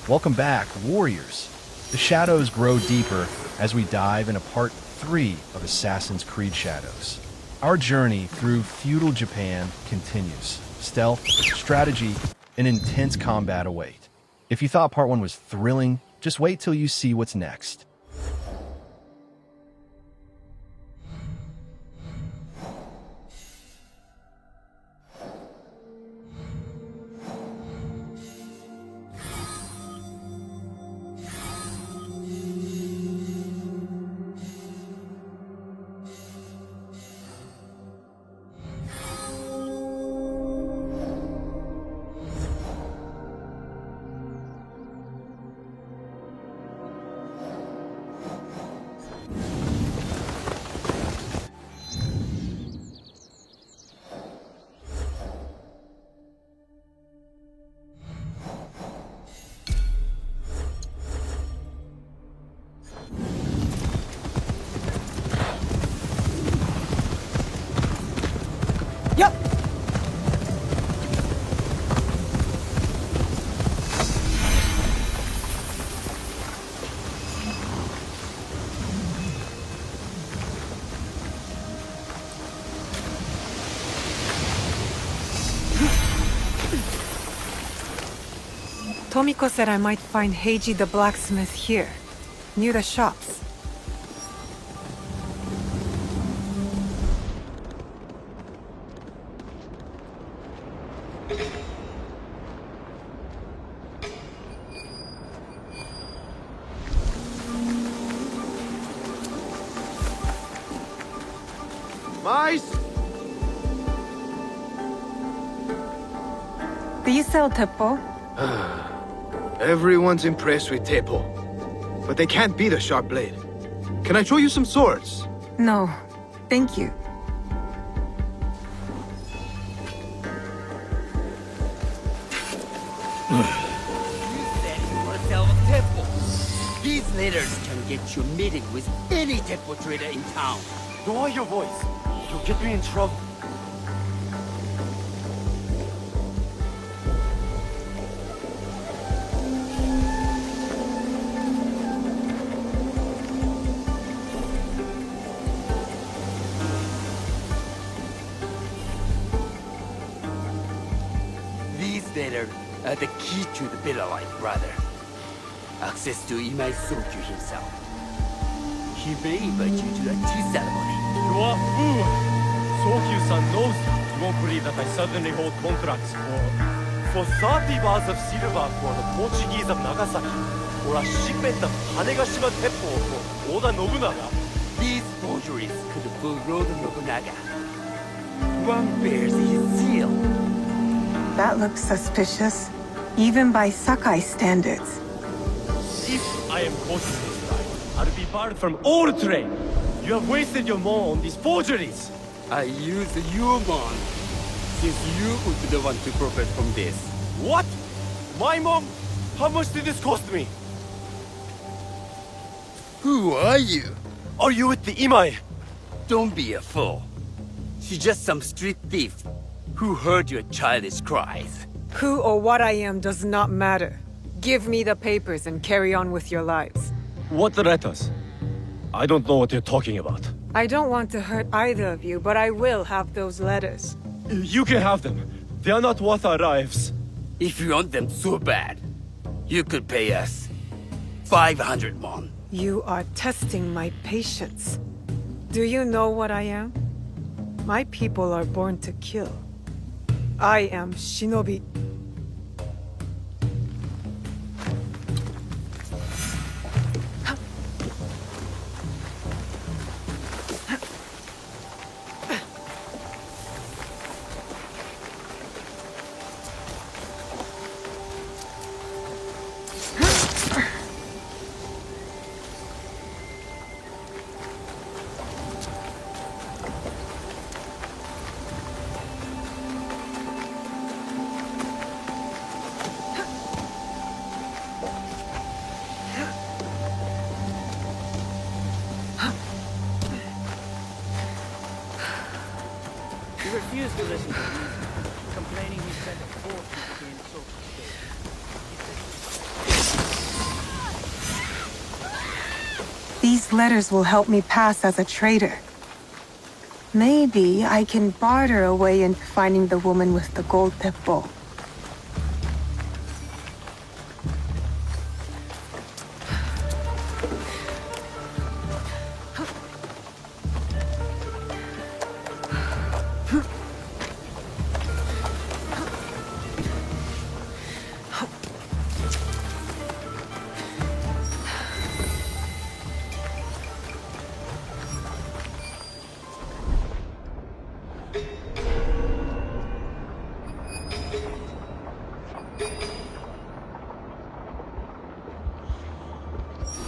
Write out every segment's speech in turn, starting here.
Welcome back, Warriors. The shadows grow deeper as we dive into part 3 of Assassin's Creed Shadows. Our journey through feudal Japan continues. Stealth, strategy, and intense combat await. If you thought part 1 was thrilling, just wait till you see what's next. Yep. Tomiko said I might find Heiji the blacksmith here, near the shops. Mice! Do you sell teppo? Everyone's impressed with Teppo, but they can't beat a sharp blade. Can I show you some swords? No, thank you. You said you want to sell a temple. These letters can get you a meeting with any temple trader in town. Lower your voice. You'll get me in trouble. These letters are the key to the better life, brother. Access to Imai Sokyu himself. He may invite you to a tea ceremony. You are fool! Sokyu-san knows you won't believe that I suddenly hold contracts for 30 bars of silver for the Portuguese of Nagasaki, or a shipment of Hanegashima Teppo for Oda Nobunaga. These forgeries could fool Lord Nobunaga. One bears his seal. That looks suspicious, even by Sakai standards. If I am caught in this crime, I'll be barred from all trade. You have wasted your mon on these forgeries. I use your mon, since you would be the one to profit from this. What? My mom? How much did this cost me? Who are you? Are you with the Imai? Don't be a fool. She's just some street thief who heard your childish cries. Who or what I am does not matter. Give me the papers and carry on with your lives. What letters? I don't know what you're talking about. I don't want to hurt either of you, but I will have those letters. You can have them. They are not worth our lives. If you want them so bad, you could pay us 500 mon. You are testing my patience. Do you know what I am? My people are born to kill. I am Shinobi. He refused to listen to reason, complaining he spent a fortune being so These letters will help me pass as a traitor. Maybe I can barter a way into finding the woman with the gold teppo.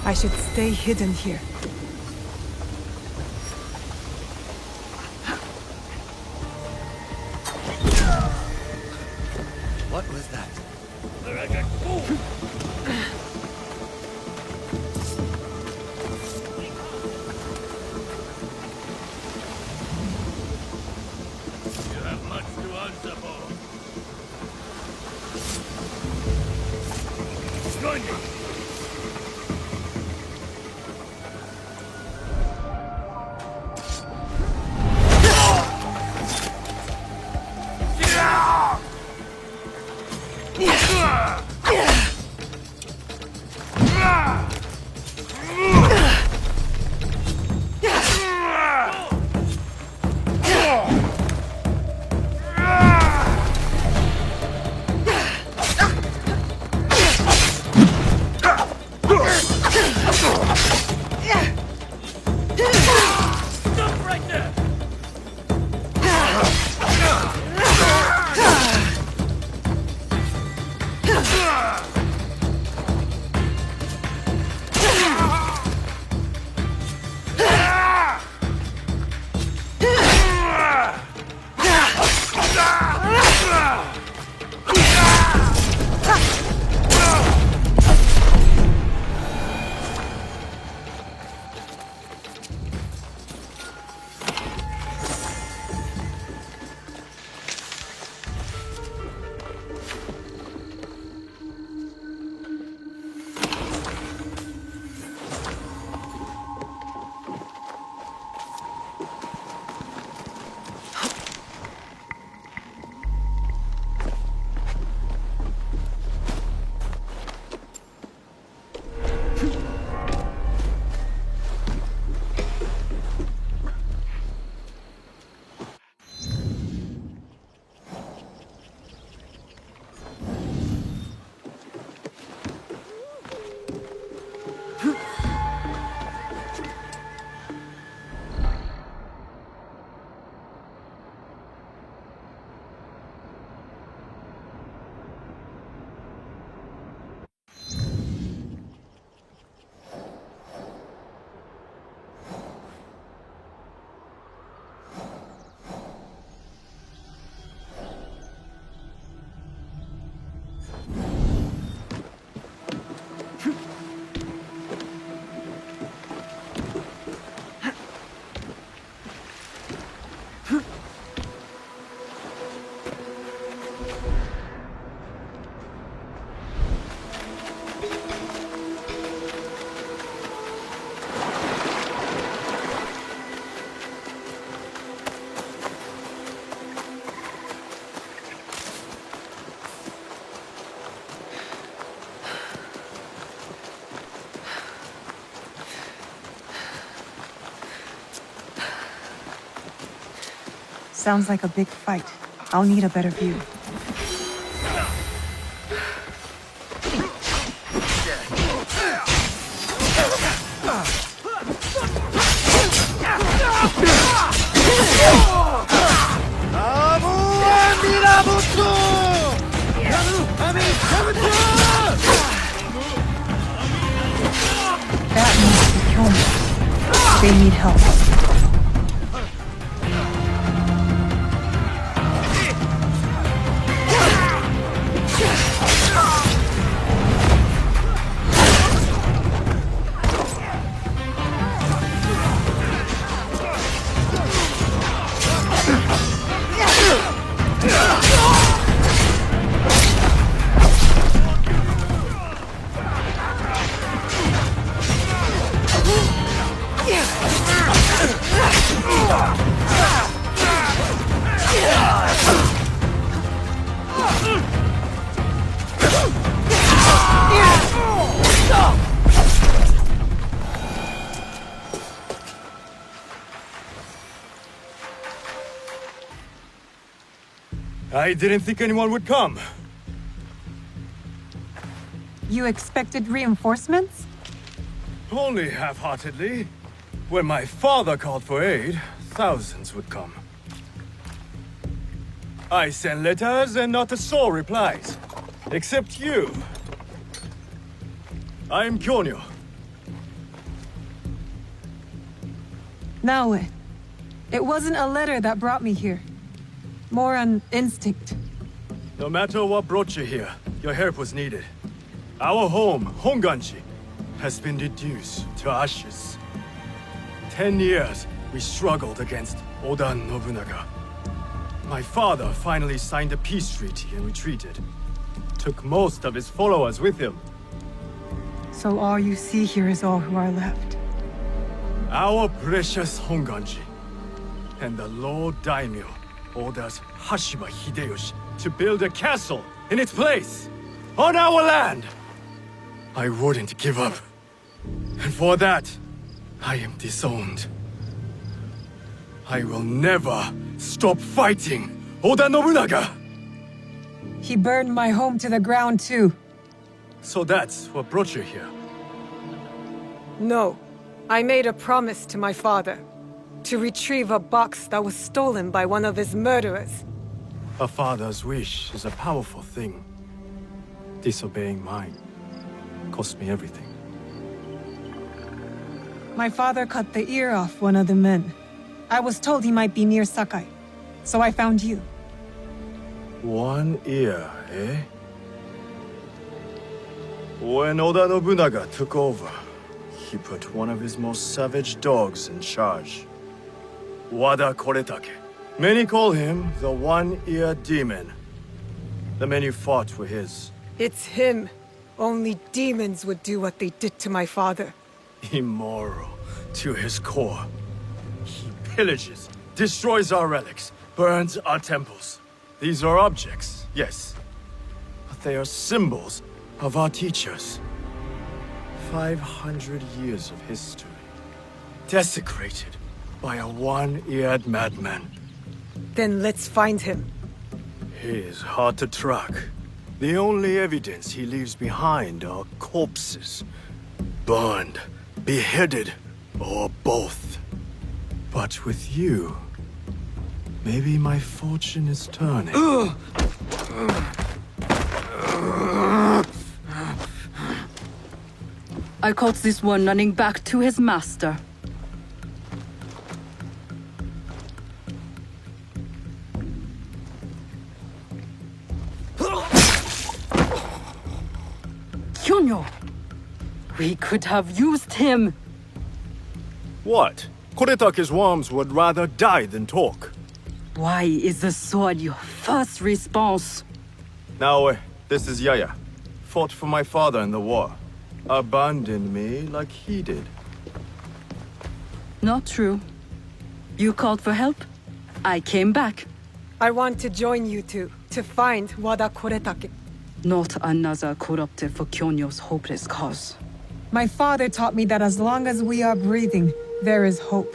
I should stay hidden here. What was that? You have much to answer for. Join me. Stop right there! Sounds like a big fight. I'll need a better view. That means to kill me. They need help. I didn't think anyone would come. You expected reinforcements? Only half-heartedly. When my father called for aid, thousands would come. I sent letters and not a soul replies. Except you. I'm Kyonyo. Now, it wasn't a letter that brought me here. More an instinct. No matter what brought you here, your help was needed. Our home, Honganji, has been reduced to ashes. 10 years, we struggled against Oda Nobunaga. My father finally signed a peace treaty and retreated. Took most of his followers with him. So all you see here is all who are left. Our precious Honganji. And the Lord Daimyo orders Hashiba Hideyoshi to build a castle in its place, on our land. I wouldn't give up. And for that, I am disowned. I will never stop fighting Oda Nobunaga! He burned my home to the ground too. So that's what brought you here. No. I made a promise to my father. To retrieve a box that was stolen by one of his murderers. A father's wish is a powerful thing. Disobeying mine cost me everything. My father cut the ear off one of the men. I was told he might be near Sakai, so I found you. One ear, eh? When Oda Nobunaga took over, he put one of his most savage dogs in charge. Wada Koretake. Many call him the One-Ear Demon. The men you fought were his. It's him. Only demons would do what they did to my father. Immoral to his core. He pillages, destroys our relics, burns our temples. These are objects, yes. But they are symbols of our teachers. 500 years of history. Desecrated by a one-eared madman. Then let's find him. He is hard to track. The only evidence he leaves behind are corpses. Burned, beheaded, or both. But with you, maybe my fortune is turning. I caught this one running back to his master. Kyonyo! We could have used him! What? Koretake's worms would rather die than talk. Why is the sword your first response? Now, this is Yaya. Fought for my father in the war. Abandoned me like he did. Not true. You called for help? I came back. I want to join you two, to find Wada Koretake. Not another corrupted for Kyonyo's hopeless cause. My father taught me that as long as we are breathing, there is hope.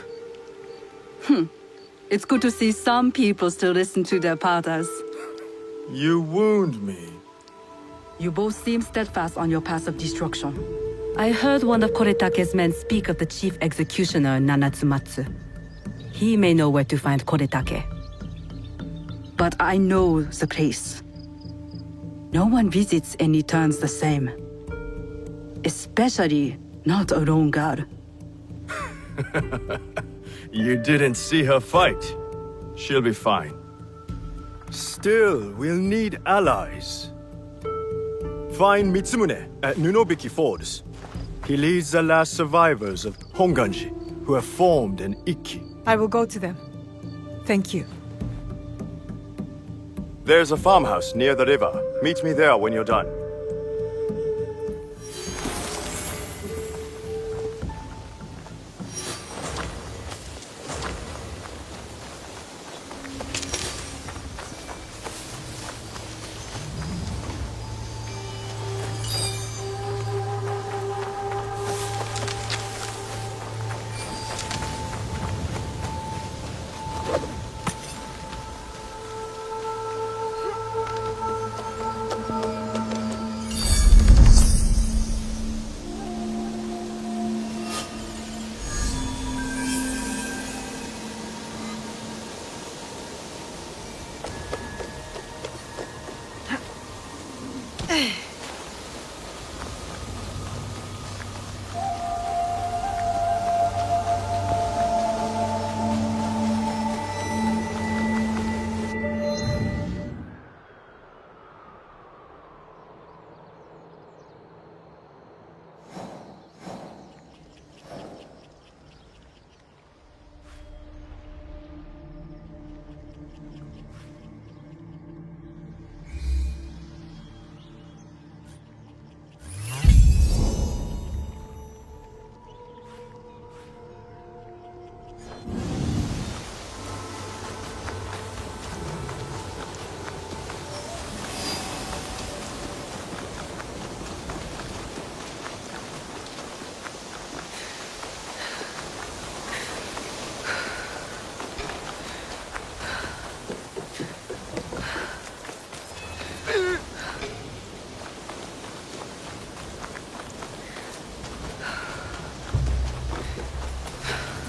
It's good to see some people still listen to their fathers. You wound me. You both seem steadfast on your path of destruction. I heard one of Koretake's men speak of the chief executioner, Nanatsumatsu. He may know where to find Koretake. But I know the place. No one visits and returns the same. Especially not a lone guard. You didn't see her fight. She'll be fine. Still, we'll need allies. Find Mitsumune at Nunobiki Fords. He leads the last survivors of Honganji, who have formed an Ikki. I will go to them. Thank you. There's a farmhouse near the river. Meet me there when you're done.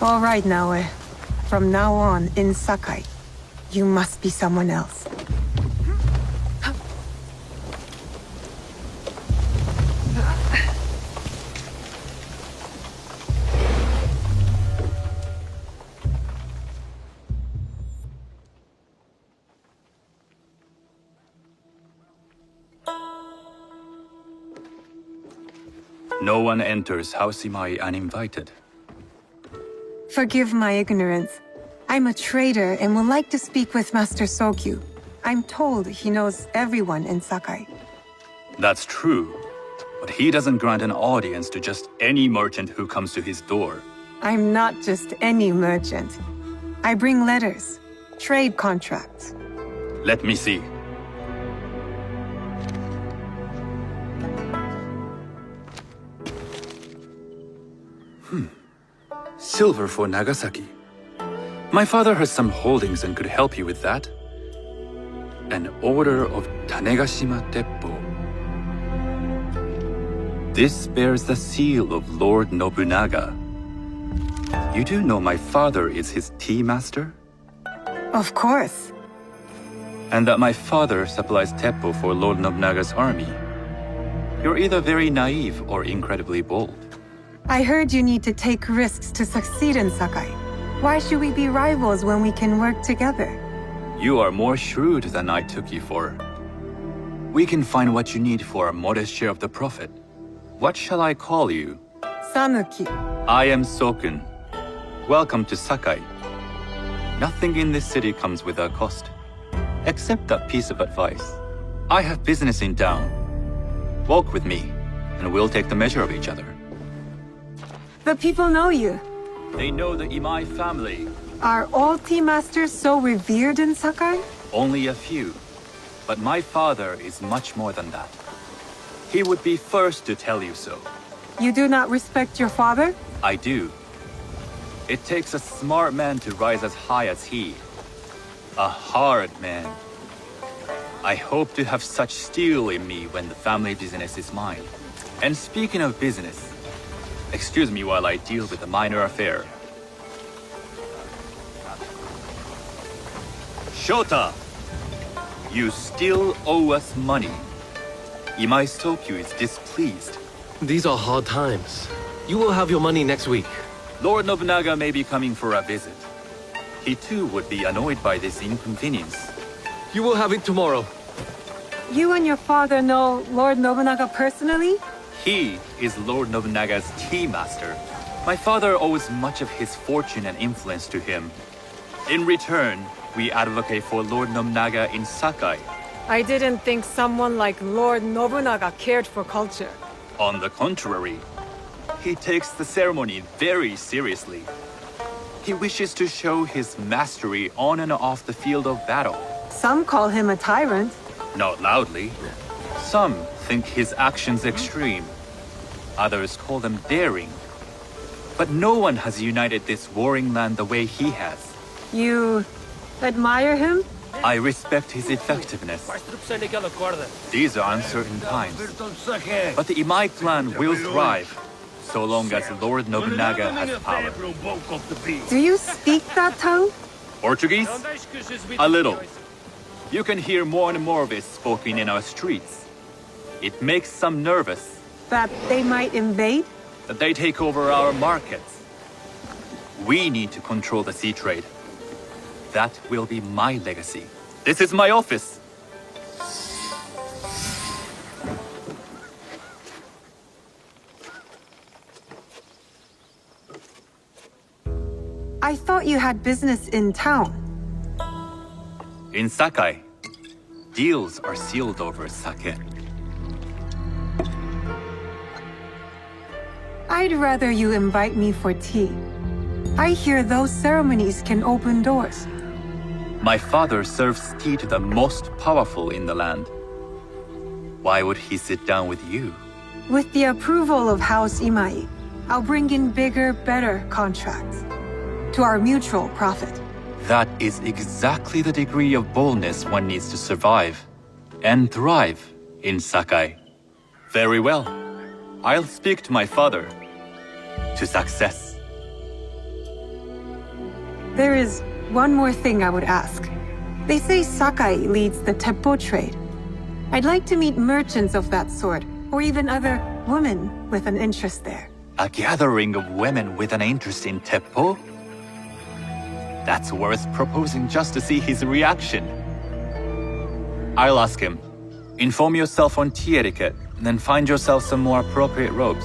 All right, Naoe. From now on, in Sakai, you must be someone else. No one enters House Imai uninvited. Forgive my ignorance. I'm a trader and would like to speak with Master Sokyu. I'm told he knows everyone in Sakai. That's true, but he doesn't grant an audience to just any merchant who comes to his door. I'm not just any merchant. I bring letters, trade contracts. Let me see. Silver for Nagasaki. My father has some holdings and could help you with that. An order of Tanegashima Teppo. This bears the seal of Lord Nobunaga. You do know my father is his tea master? Of course. And that my father supplies Teppo for Lord Nobunaga's army. You're either very naive or incredibly bold. I heard you need to take risks to succeed in Sakai. Why should we be rivals when we can work together? You are more shrewd than I took you for. We can find what you need for a modest share of the profit. What shall I call you? Sanuki. I am Sokun. Welcome to Sakai. Nothing in this city comes without cost. Except that piece of advice. I have business in town. Walk with me, and we'll take the measure of each other. The people know you. They know the Imai family. Are all tea masters so revered in Sakai? Only a few. But my father is much more than that. He would be first to tell you so. You do not respect your father? I do. It takes a smart man to rise as high as he. A hard man. I hope to have such steel in me when the family business is mine. And speaking of business, excuse me while I deal with a minor affair. Shota! You still owe us money. Imai Sokyu is displeased. These are hard times. You will have your money next week. Lord Nobunaga may be coming for a visit. He too would be annoyed by this inconvenience. You will have it tomorrow. You and your father know Lord Nobunaga personally? He is Lord Nobunaga's tea master. My father owes much of his fortune and influence to him. In return, we advocate for Lord Nobunaga in Sakai. I didn't think someone like Lord Nobunaga cared for culture. On the contrary, he takes the ceremony very seriously. He wishes to show his mastery on and off the field of battle. Some call him a tyrant. Not loudly. Some think his actions extreme. Others call them daring. But no one has united this warring land the way he has. You admire him? I respect his effectiveness. These are uncertain times. But the Imai clan will thrive, so long as Lord Nobunaga has power. Do you speak that tongue? Portuguese? A little. You can hear more and more of it spoken in our streets. It makes some nervous. That they might invade? That they take over our markets. We need to control the sea trade. That will be my legacy. This is my office. I thought you had business in town. In Sakai, deals are sealed over sake. I'd rather you invite me for tea. I hear those ceremonies can open doors. My father serves tea to the most powerful in the land. Why would he sit down with you? With the approval of House Imai, I'll bring in bigger, better contracts. To our mutual profit. That is exactly the degree of boldness one needs to survive and thrive in Sakai. Very well. I'll speak to my father. To success. There is one more thing I would ask. They say Sakai leads the teppo trade. I'd like to meet merchants of that sort, or even other women with an interest there. A gathering of women with an interest in Teppo? That's worth proposing just to see his reaction. I'll ask him. Inform yourself on tea etiquette, and then find yourself some more appropriate robes.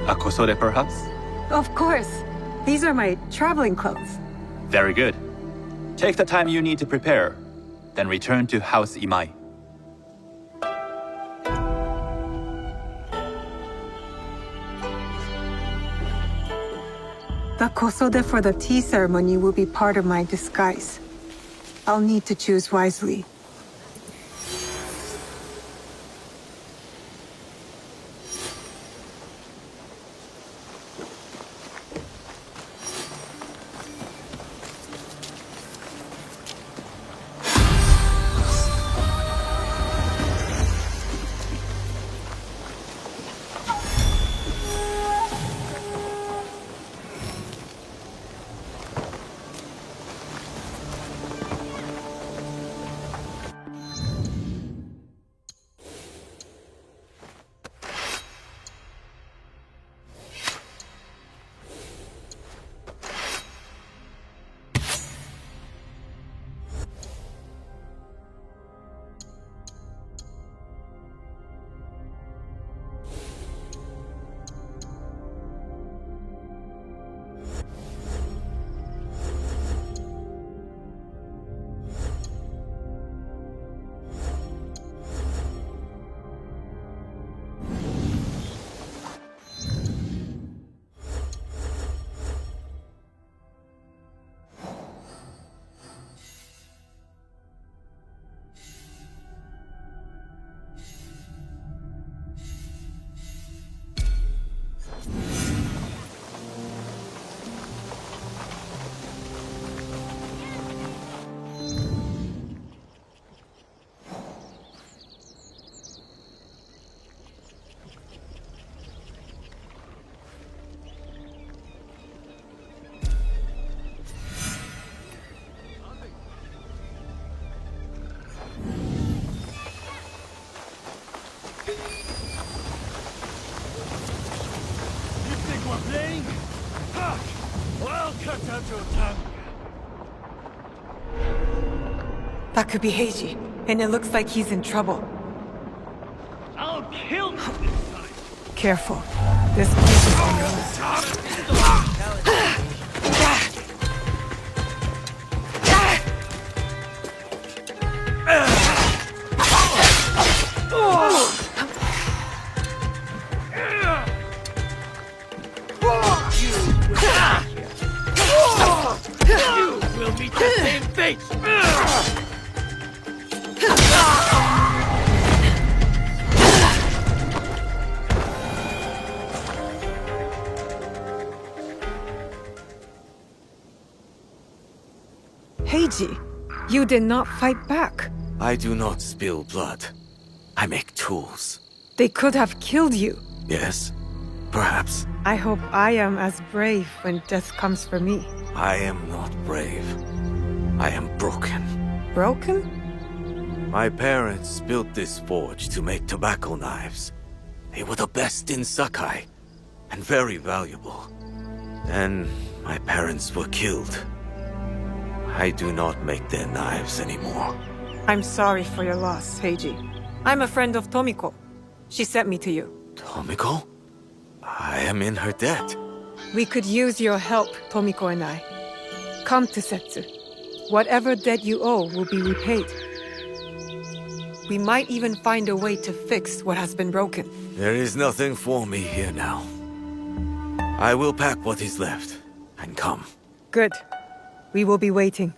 A kosode, perhaps? Of course. These are my traveling clothes. Very good. Take the time you need to prepare, then return to House Imai. The kosode for the tea ceremony will be part of my disguise. I'll need to choose wisely. Playing? Ha! I'll cut out your tongue. That could be Heiji, and it looks like he's in trouble. I'll kill you this time. Careful. This place is dangerous. You will meet the same fate. Heiji, you did not fight back. I do not spill blood. I make tools. They could have killed you. Yes, perhaps. I hope I am as brave when death comes for me. I am not brave. I am broken. Broken? My parents built this forge to make tobacco knives. They were the best in Sakai, and very valuable. Then my parents were killed. I do not make their knives anymore. I'm sorry for your loss, Heiji. I'm a friend of Tomiko. She sent me to you. Tomiko? I am in her debt. We could use your help, Tomiko and I. Come to Setsu. Whatever debt you owe will be repaid. We might even find a way to fix what has been broken. There is nothing for me here now. I will pack what is left and come. Good. We will be waiting.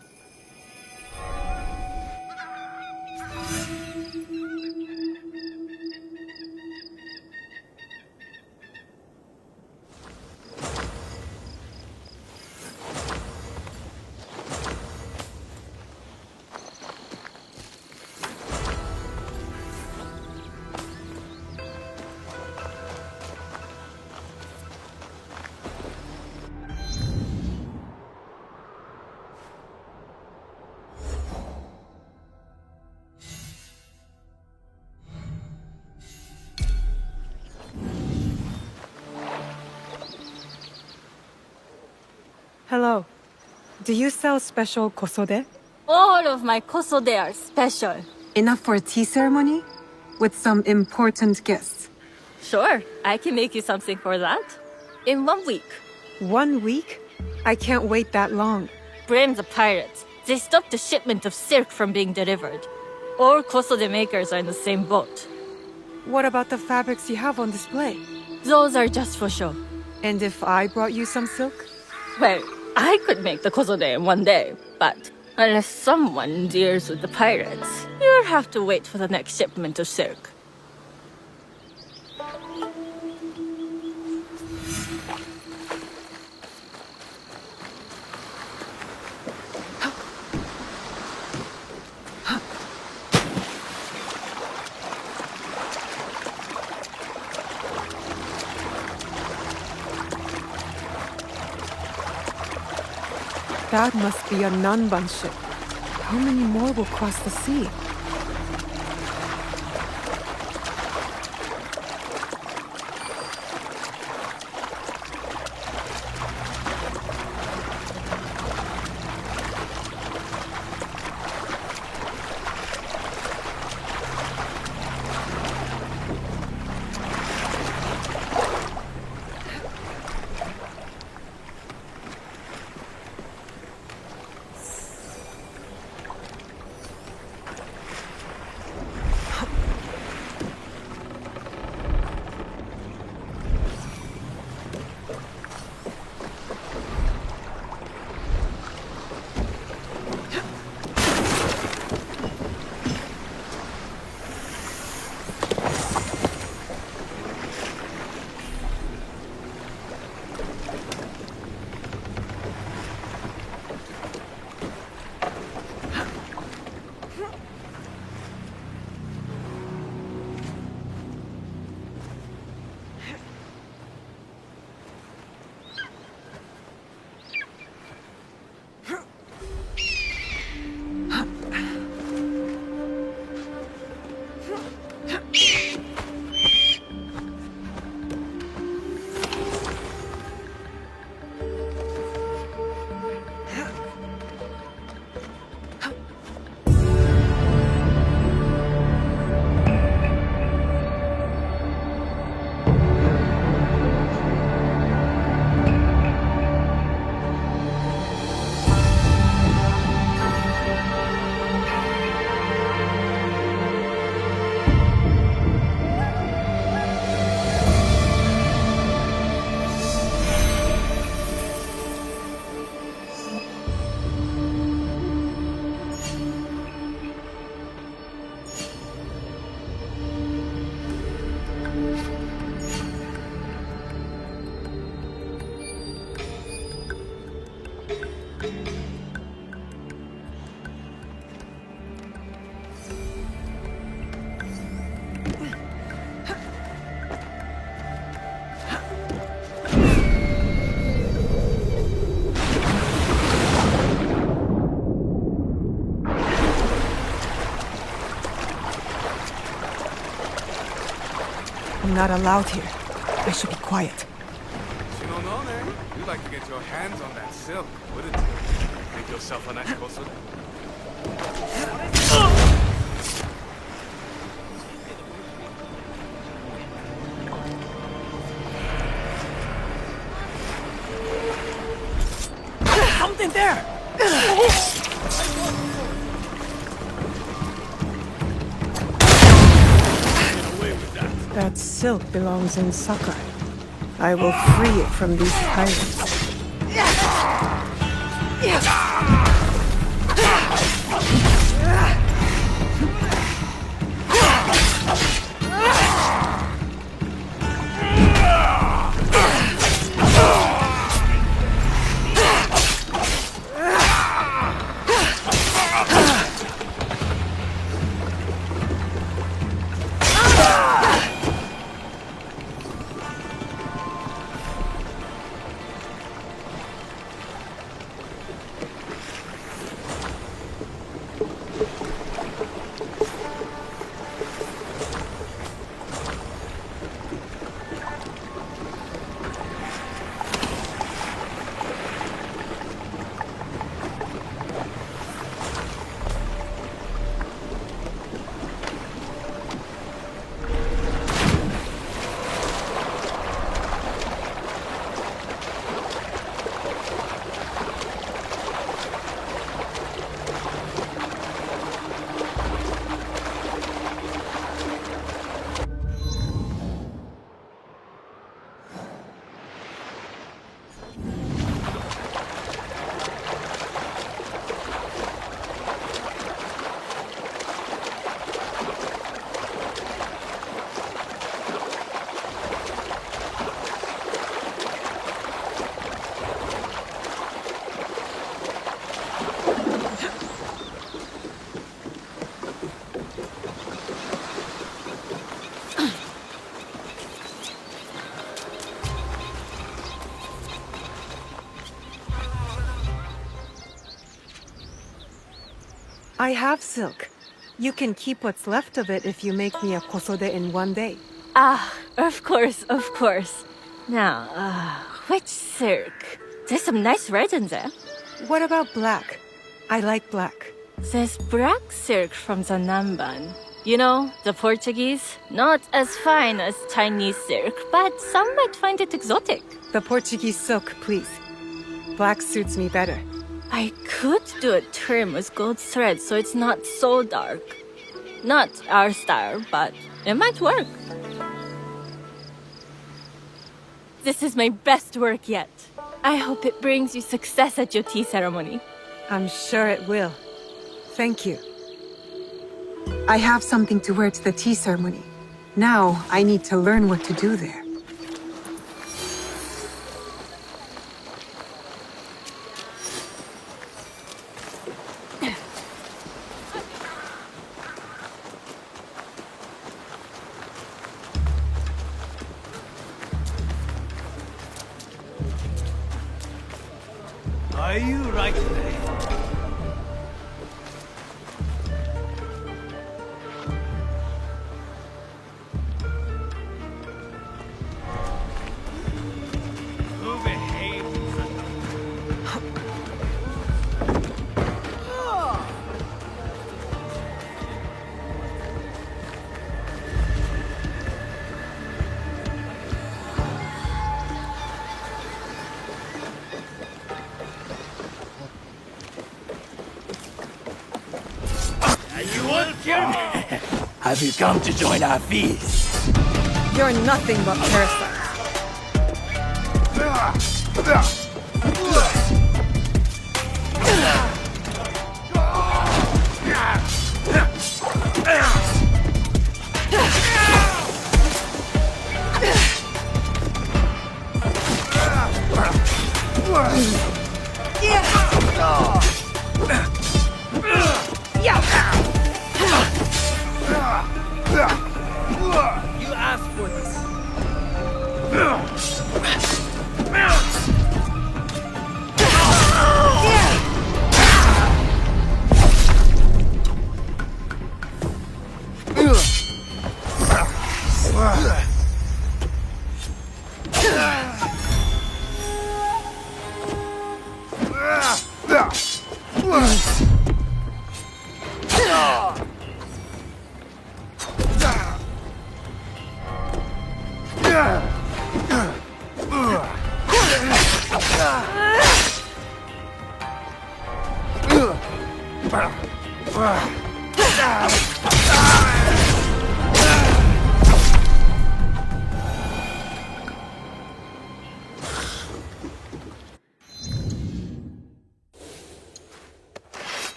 Hello. Do you sell special kosode? All of my kosode are special. Enough for a tea ceremony? With some important guests. Sure, I can make you something for that. In 1 week. 1 week? I can't wait that long. Blame the pirates. They stopped the shipment of silk from being delivered. All kosode makers are in the same boat. What about the fabrics you have on display? Those are just for show. And if I brought you some silk? Well, I could make the kosode in 1 day, but unless someone deals with the pirates, you'll have to wait for the next shipment of silk. That must be a Nanban ship. How many more will cross the sea? I'm not allowed here. I should be quiet. You'd like to get your hands on that silk, wouldn't you? Make yourself a nice closer. Something there! That silk belongs in Sakai. I will free it from these pirates. I have silk. You can keep what's left of it if you make me a kosode in one day. Ah, of course, of course. Now, which silk? There's some nice red in there. What about black? I like black. There's black silk from the Namban. You know, the Portuguese. Not as fine as Chinese silk, but some might find it exotic. The Portuguese silk, please. Black suits me better. I could do a trim with gold thread so it's not so dark. Not our style, but it might work. This is my best work yet. I hope it brings you success at your tea ceremony. I'm sure it will. Thank you. I have something to wear to the tea ceremony. Now, I need to learn what to do there. Are you right there? Who behaves in such You won't kill me! Have you come to join our feast? You're nothing but parasites. You asked for this.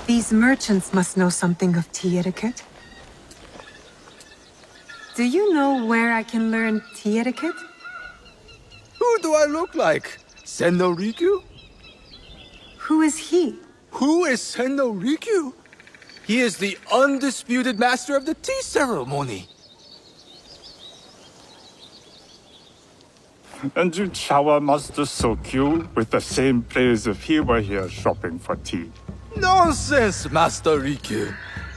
These merchants must know something of tea etiquette. Do you know where I can learn tea etiquette? Who do I look like? Senno Rikyu? Who is he? Who is Senno Rikyu? He is the undisputed master of the tea ceremony. And you shower Master Sokyu with the same praise if he were here shopping for tea. Nonsense, Master Rikyu.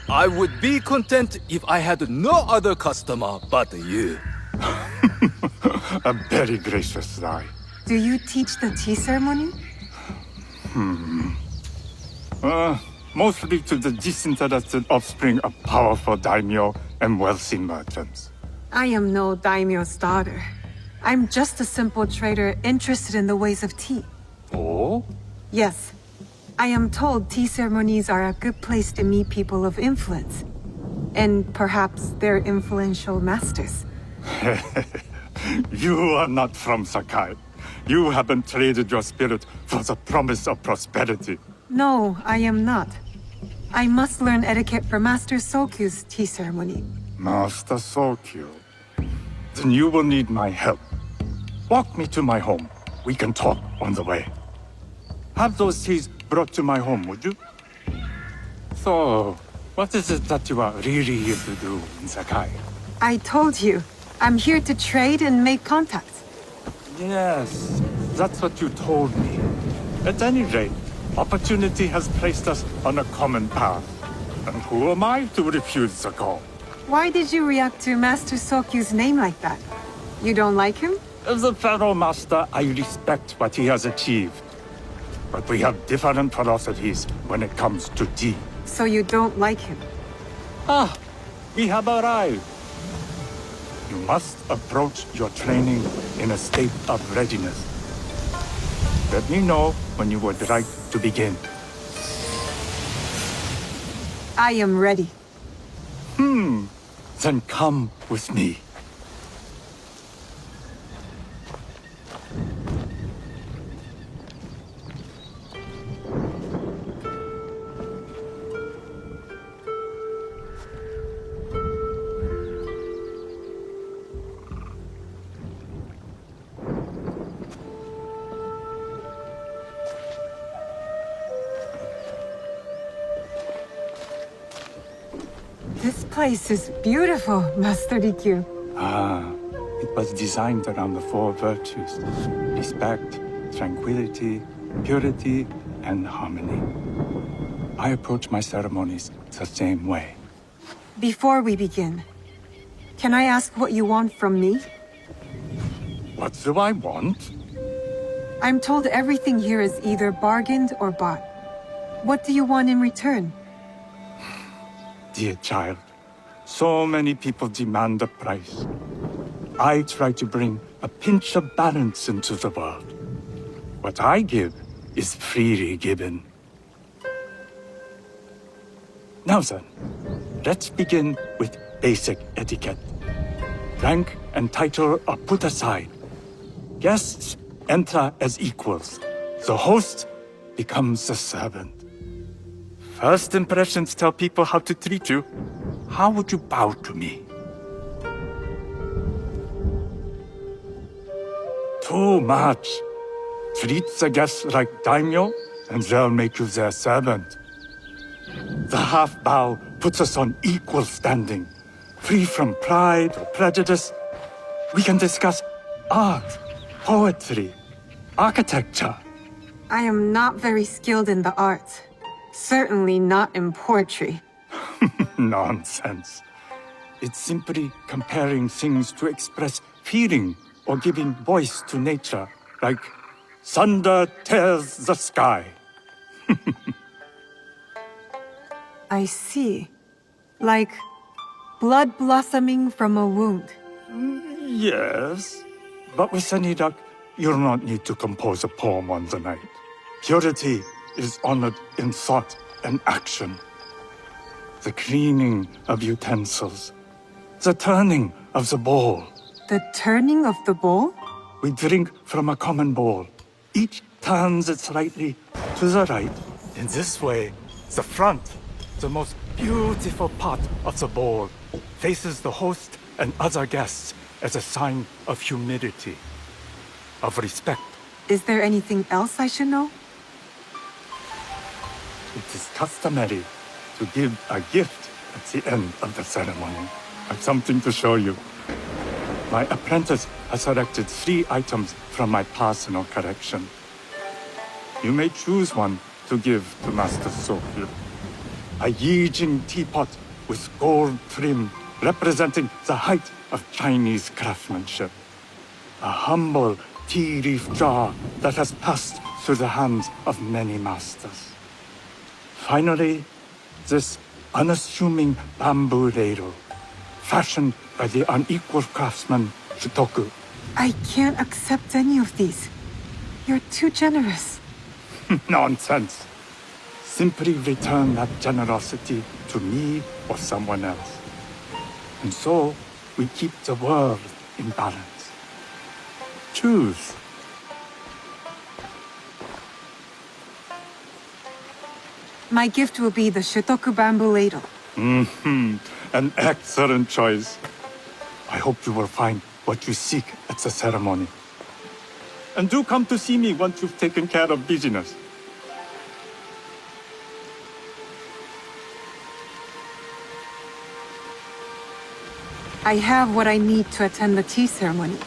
I would be content if I had no other customer but you. A very gracious lie. Do you teach the tea ceremony? Mostly to the disinterested offspring of powerful daimyo and wealthy merchants. I am no daimyo's daughter. I'm just a simple trader interested in the ways of tea. Oh? Yes. I am told tea ceremonies are a good place to meet people of influence. And perhaps their influential masters. You are not from Sakai. You haven't traded your spirit for the promise of prosperity. No, I am not. I must learn etiquette for Master Sokyu's tea ceremony. Master Sokyu. Then you will need my help. Walk me to my home. We can talk on the way. Have those teas brought to my home, would you? So, what is it that you are really here to do in Sakai? I told you, I'm here to trade and make contacts. Yes, that's what you told me. At any rate, opportunity has placed us on a common path. And who am I to refuse the call? Why did you react to Master Sokyu's name like that? You don't like him? As a Pharaoh Master, I respect what he has achieved. But we have different philosophies when it comes to tea. So you don't like him? Ah, we have arrived. You must approach your training in a state of readiness. Let me know when you would like to begin. I am ready. Then come with me. This place is beautiful, Master Rikyu. It was designed around the four virtues: respect, tranquility, purity, and harmony. I approach my ceremonies the same way. Before we begin, can I ask what you want from me? What do I want? I'm told everything here is either bargained or bought. What do you want in return? Dear child, so many people demand a price. I try to bring a pinch of balance into the world. What I give is freely given. Now then, let's begin with basic etiquette. Rank and title are put aside. Guests enter as equals. The host becomes the servant. First impressions tell people how to treat you. How would you bow to me? Too much. Treat the guests like daimyo, and they'll make you their servant. The half bow puts us on equal standing, free from pride or prejudice. We can discuss art, poetry, architecture. I am not very skilled in the arts. Certainly not in poetry. Nonsense. It's simply comparing things to express feeling or giving voice to nature, like thunder tears the sky. I see. Like blood blossoming from a wound. Yes, but with any luck, you'll not need to compose a poem on the night. Purity is honored in thought and action. The cleaning of utensils. The turning of the bowl. The turning of the bowl? We drink from a common bowl. Each turns it slightly to the right. In this way, the front, the most beautiful part of the bowl, faces the host and other guests as a sign of humility, of respect. Is there anything else I should know? It is customary to give a gift at the end of the ceremony. I've something to show you. My apprentice has selected 3 items from my personal collection. You may choose one to give to Master Sokyu. A Yijing teapot with gold trim representing the height of Chinese craftsmanship. A humble tea leaf jar that has passed through the hands of many masters. Finally, this unassuming bamboo ladle, fashioned by the unequal craftsman Shutoku. I can't accept any of these. You're too generous. Nonsense. Simply return that generosity to me or someone else. And so, we keep the world in balance. Choose. My gift will be the Shutoku bamboo ladle. An excellent choice. I hope you will find what you seek at the ceremony. And do come to see me once you've taken care of business. I have what I need to attend the tea ceremony.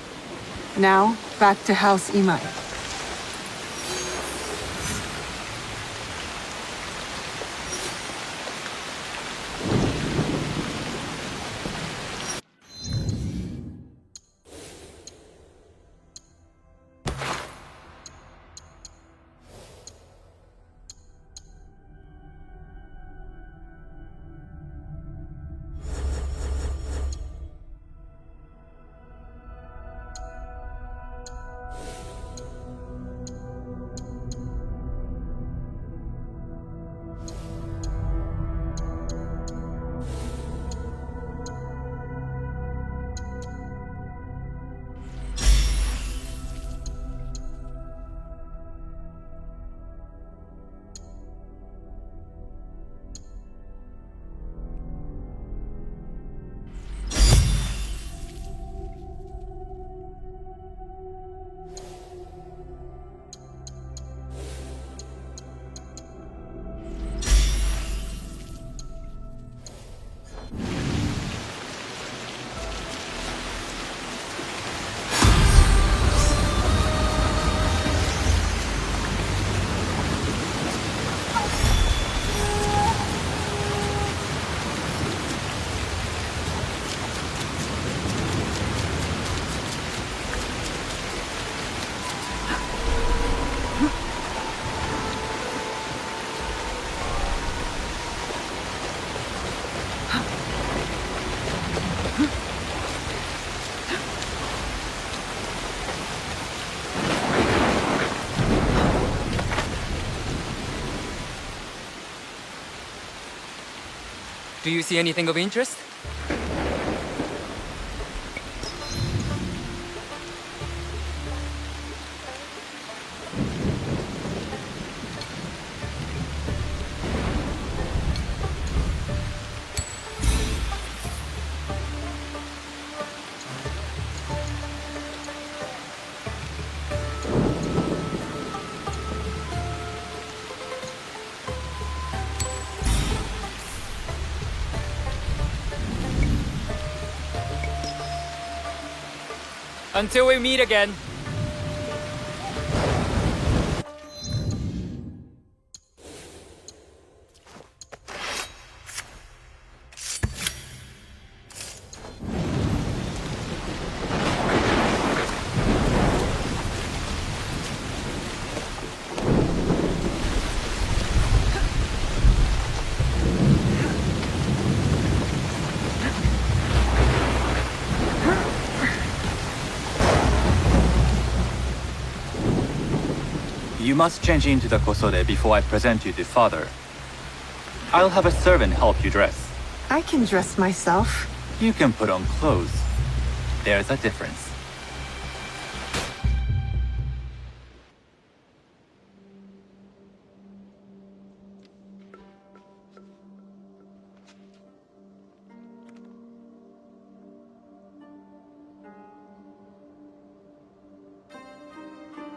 Now, back to House Imai. Do you see anything of interest? Until we meet again. You must change into the kosode before I present you to father. I'll have a servant help you dress. I can dress myself. You can put on clothes. There's a difference.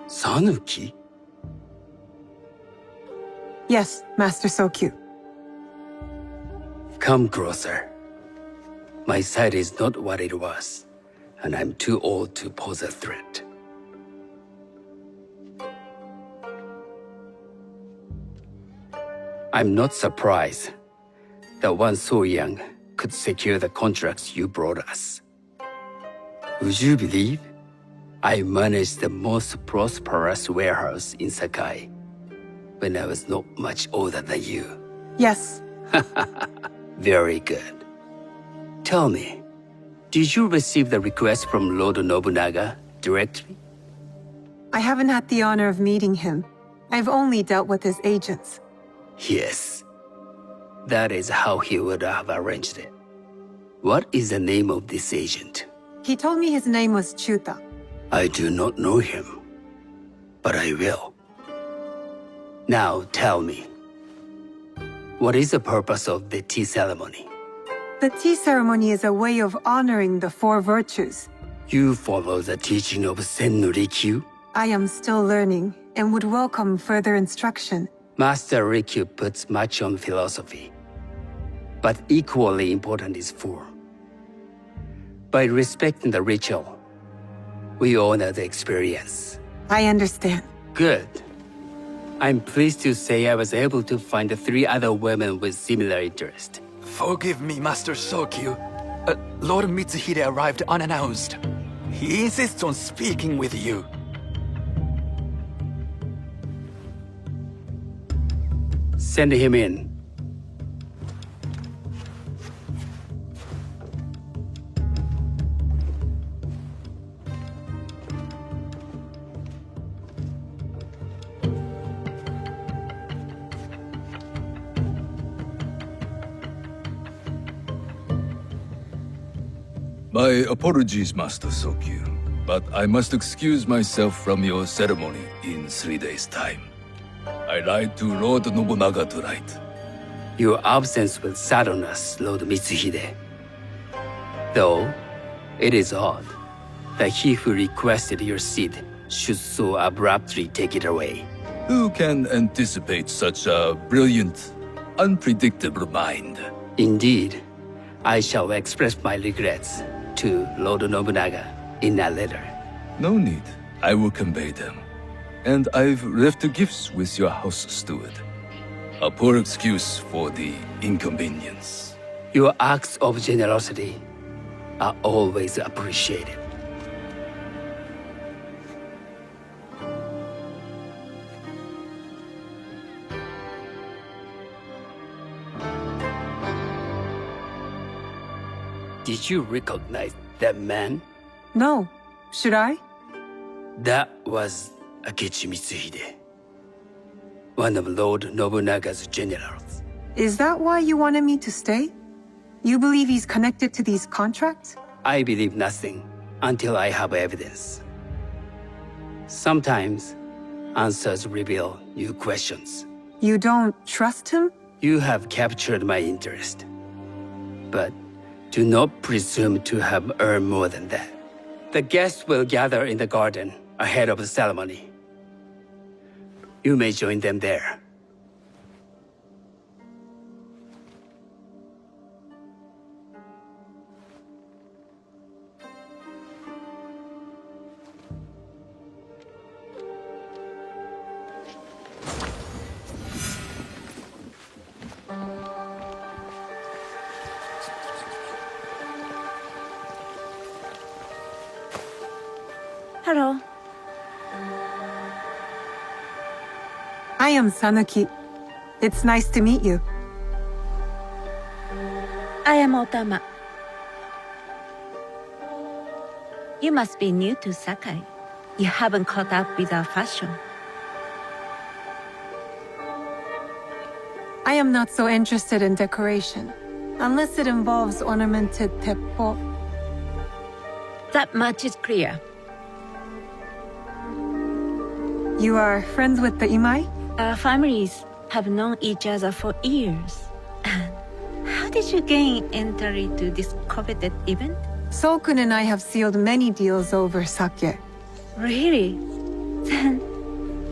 Sanuki? Yes, Master Sokyu. Come closer. My sight is not what it was, and I'm too old to pose a threat. I'm not surprised that one so young could secure the contracts you brought us. Would you believe I managed the most prosperous warehouse in Sakai when I was not much older than you? Yes. Very good. Tell me, Did you receive the request from Lord Nobunaga directly? I haven't had the honor of meeting him. I've only dealt with his agents. Yes. That is how he would have arranged it. What is the name of this agent? He told me his name was Chuta. I do not know him, but I will. Now tell me, what is the purpose of the tea ceremony? The tea ceremony is a way of honoring the four virtues. You follow the teaching of Sen no Rikyu? I am still learning and would welcome further instruction. Master Rikyu puts much on philosophy, but equally important is form. By respecting the ritual, we honor the experience. I understand. Good. I'm pleased to say I was able to find 3 other women with similar interest. Forgive me, Master Sokyu. Lord Mitsuhide arrived unannounced. He insists on speaking with you. Send him in. My apologies, Master Sokyu, but I must excuse myself from your ceremony in 3 days' time. I lied to Lord Nobunaga tonight. Your absence will sadden us, Lord Mitsuhide. Though, it is odd that he who requested your seat should so abruptly take it away. Who can anticipate such a brilliant, unpredictable mind? Indeed, I shall express my regrets to Lord Nobunaga in a letter. No need. I will convey them. And I've left the gifts with your house steward. A poor excuse for the inconvenience. Your acts of generosity are always appreciated. Did you recognize that man? No. Should I? That was Akechi Mitsuhide, one of Lord Nobunaga's generals. Is that why you wanted me to stay? You believe he's connected to these contracts? I believe nothing until I have evidence. Sometimes, answers reveal new questions. You don't trust him? You have captured my interest. But do not presume to have earned more than that. The guests will gather in the garden ahead of the ceremony. You may join them there. Hello. I am Sanuki. It's nice to meet you. I am Otama. You must be new to Sakai. You haven't caught up with our fashion. I am not so interested in decoration, unless it involves ornamented teppo. That much is clear. You are friends with the Imai? Our families have known each other for years. How did you gain entry to this coveted event? Sokun and I have sealed many deals over sake. Really? Then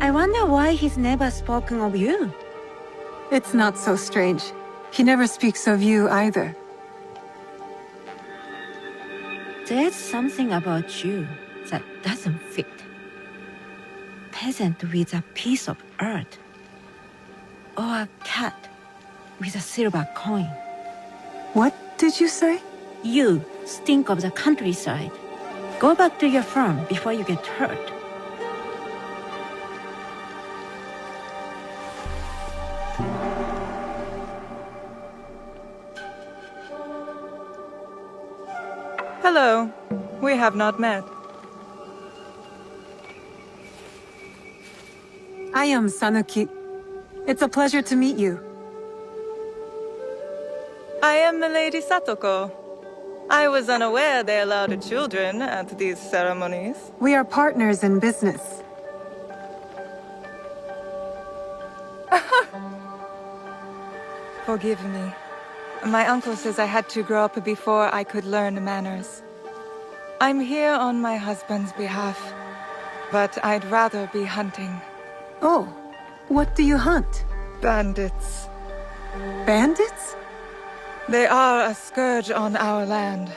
I wonder why he's never spoken of you. It's not so strange. He never speaks of you either. There's something about you that doesn't fit. Peasant with a piece of earth. Or a cat with a silver coin. What did you say? You stink of the countryside. Go back to your farm before you get hurt. Hello. We have not met. I am Sanuki. It's a pleasure to meet you. I am Milady Satoko. I was unaware they allowed children at these ceremonies. We are partners in business. Forgive me. My uncle says I had to grow up before I could learn manners. I'm here on my husband's behalf, but I'd rather be hunting. Oh, what do you hunt? Bandits. Bandits? They are a scourge on our land.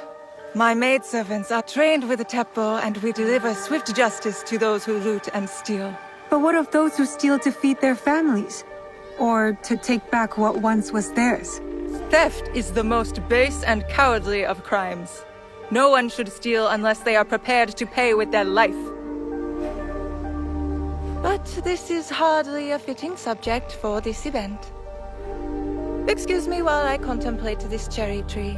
My maidservants are trained with the temple, and we deliver swift justice to those who loot and steal. But what of those who steal to feed their families? Or to take back what once was theirs? Theft is the most base and cowardly of crimes. No one should steal unless they are prepared to pay with their life. But this is hardly a fitting subject for this event. Excuse me while I contemplate this cherry tree.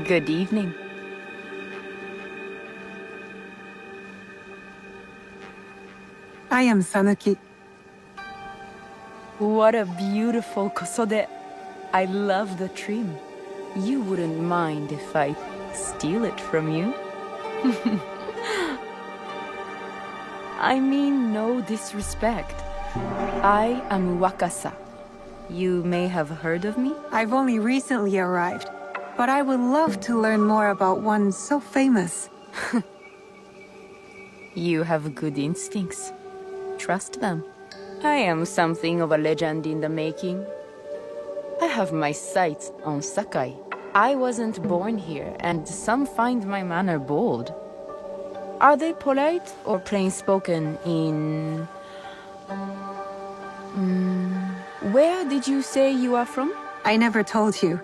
Good evening. I am Sanuki. What a beautiful kosode. I love the trim. You wouldn't mind if I steal it from you? I mean no disrespect. I am Wakasa. You may have heard of me? I've only recently arrived, but I would love to learn more about one so famous. You have good instincts. Trust them. I am something of a legend in the making. I have my sights on Sakai. I wasn't born here, and some find my manner bold. Are they polite or plain-spoken in... Where did you say you are from? I never told you.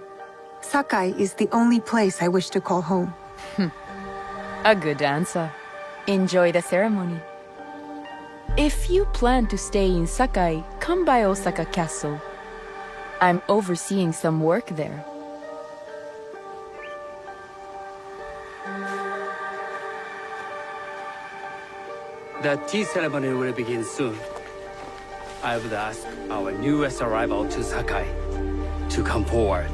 Sakai is the only place I wish to call home. A good answer. Enjoy the ceremony. If you plan to stay in Sakai, come by Osaka Castle. I'm overseeing some work there. The tea ceremony will begin soon. I would ask our newest arrival to Sakai to come forward.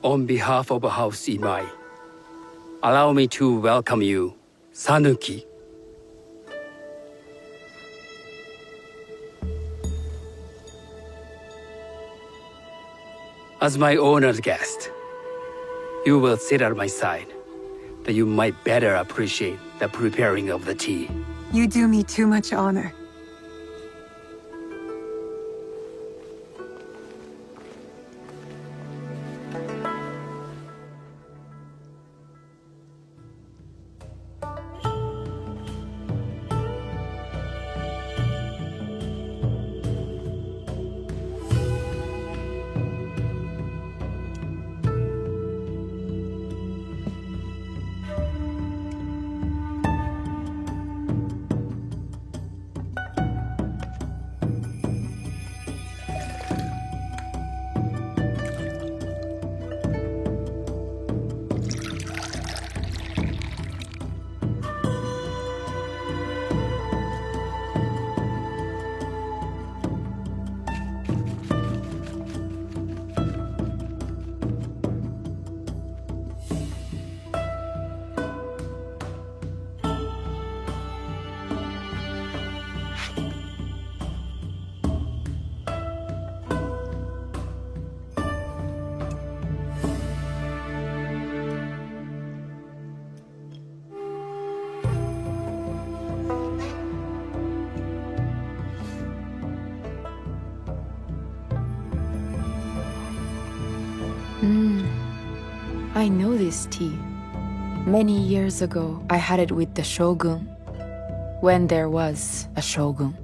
On behalf of House Imai, allow me to welcome you, Sanuki. As my honored guest, you will sit at my side, that you might better appreciate the preparing of the tea. You do me too much honor. I know this tea. Many years ago, I had it with the shogun. When there was a shogun.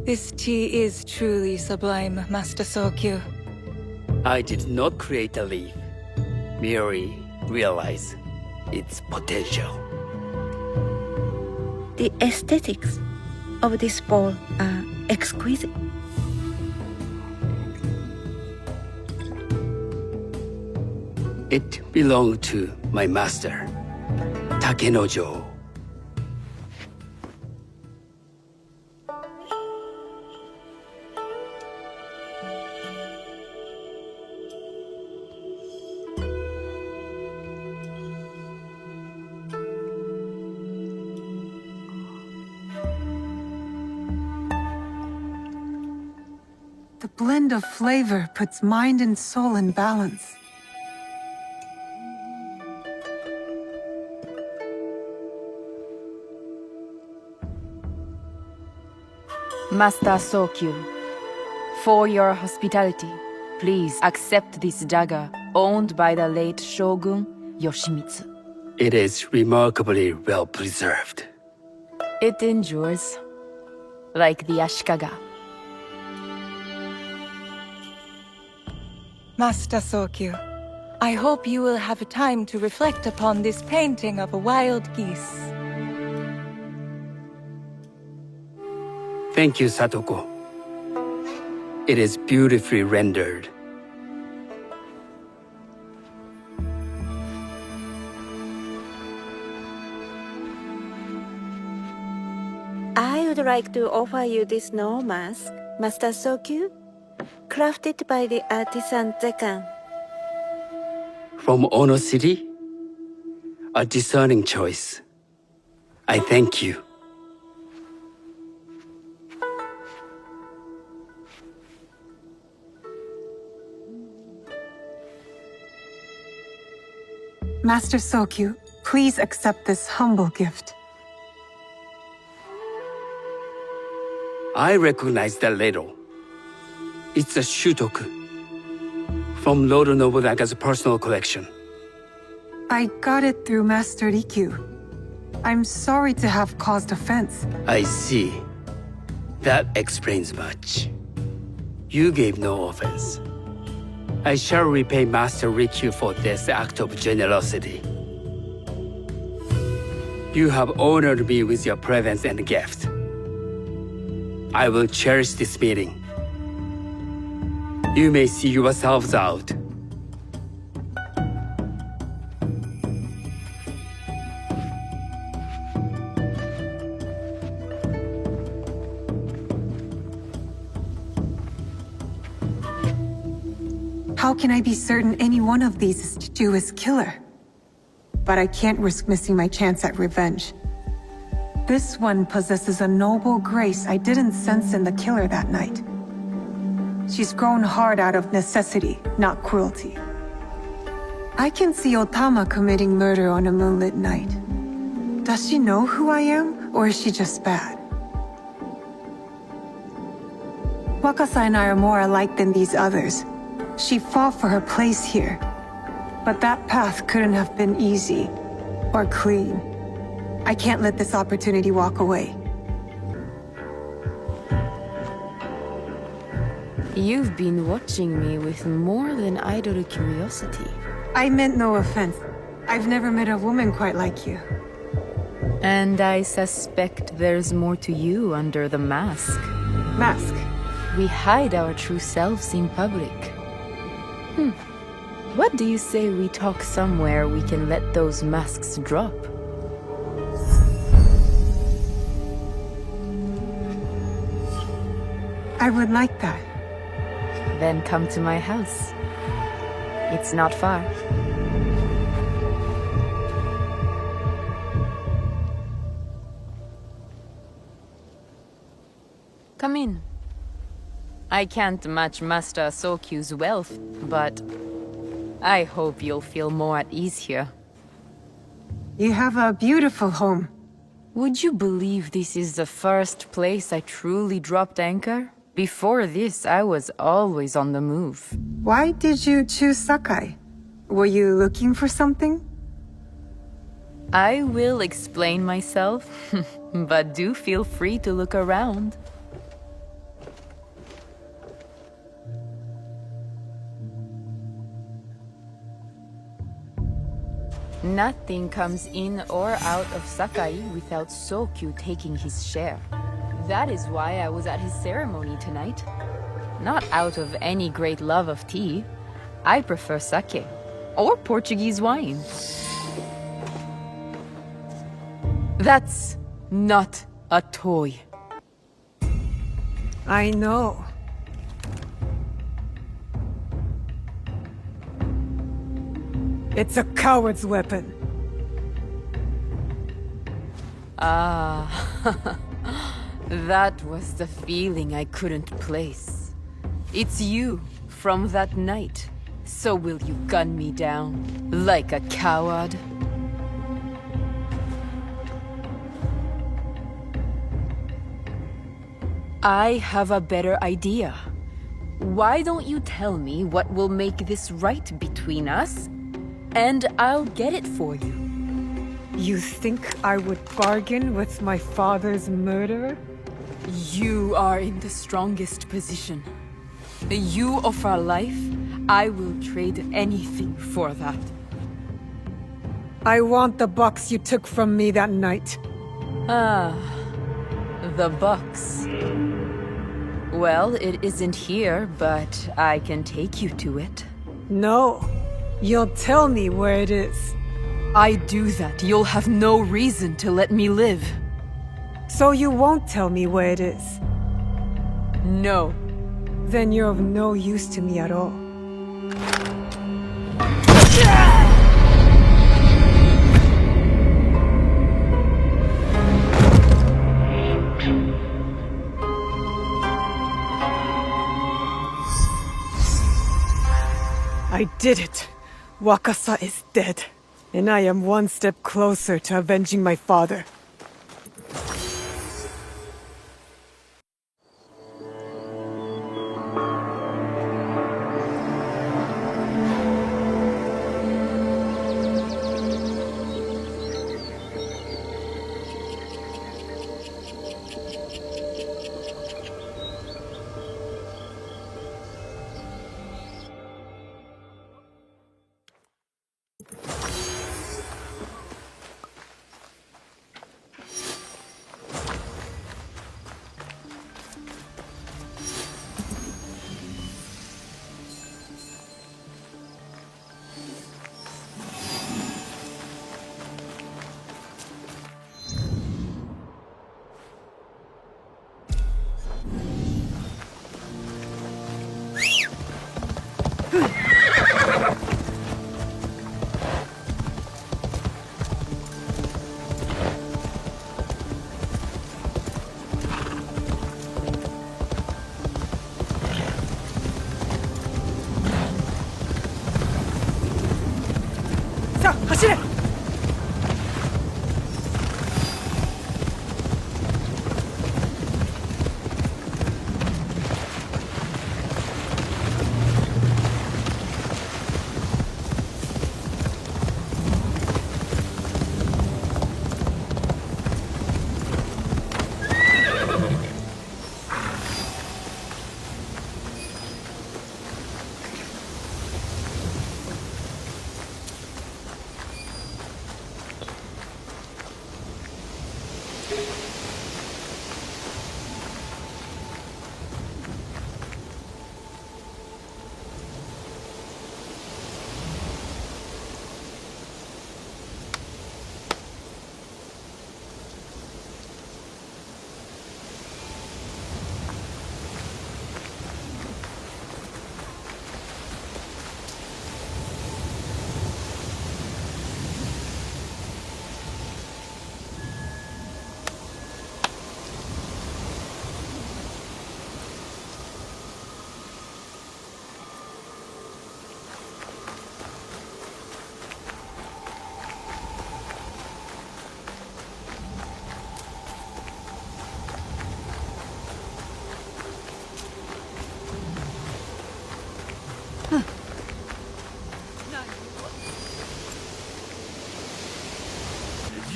This tea is truly sublime, Master Sokyu. I did not create a leaf, merely realize its potential. The aesthetics of this bowl are exquisite. It belonged to my master, Takenojo. The blend of flavor puts mind and soul in balance. Master Sokyu, for your hospitality, please accept this dagger owned by the late Shogun Yoshimitsu. It is remarkably well preserved. It endures, like the Ashikaga. Master Sokyu, I hope you will have time to reflect upon this painting of a wild geese. Thank you, Satoko. It is beautifully rendered. I would like to offer you this snow mask, Master Sokyu, crafted by the artisan Zekan. From Ono City? A discerning choice. I thank you. Master Sokyu, please accept this humble gift. I recognize that ladle. It's a shutoku from Lord Nobunaga's personal collection. I got it through Master Rikyu. I'm sorry to have caused offense. I see. That explains much. You gave no offense. I shall repay Master Rikyu for this act of generosity. You have honored me with your presence and gift. I will cherish this meeting. You may see yourselves out. How can I be certain any one of these is Chiju's killer? But I can't risk missing my chance at revenge. This one possesses a noble grace I didn't sense in the killer that night. She's grown hard out of necessity, not cruelty. I can see Otama committing murder on a moonlit night. Does she know who I am, or is she just bad? Wakasa and I are more alike than these others. She fought for her place here. But that path couldn't have been easy, or clean. I can't let this opportunity walk away. You've been watching me with more than idle curiosity. I meant no offense. I've never met a woman quite like you. And I suspect there's more to you under the mask. Mask? We hide our true selves in public. What do you say we talk somewhere we can let those masks drop? I would like that. Then come to my house. It's not far. Come in. I can't match Master Sokyu's wealth, but I hope you'll feel more at ease here. You have a beautiful home. Would you believe this is the first place I truly dropped anchor? Before this, I was always on the move. Why did you choose Sakai? Were you looking for something? I will explain myself, but do feel free to look around. Nothing comes in or out of Sakai without Sokyu taking his share. That is why I was at his ceremony tonight. Not out of any great love of tea. I prefer sake, or Portuguese wine. That's not a toy. I know. It's a coward's weapon. Ah, that was the feeling I couldn't place. It's you from that night. So will you gun me down like a coward? I have a better idea. Why don't you tell me what will make this right between us? And I'll get it for you. You think I would bargain with my father's murderer? You are in the strongest position. You offer life, I will trade anything for that. I want the box you took from me that night. Ah, the box. Well, it isn't here, but I can take you to it. No. You'll tell me where it is. I do that, you'll have no reason to let me live. So you won't tell me where it is? No. Then you're of no use to me at all. I did it. Wakasa is dead, and I am one step closer to avenging my father.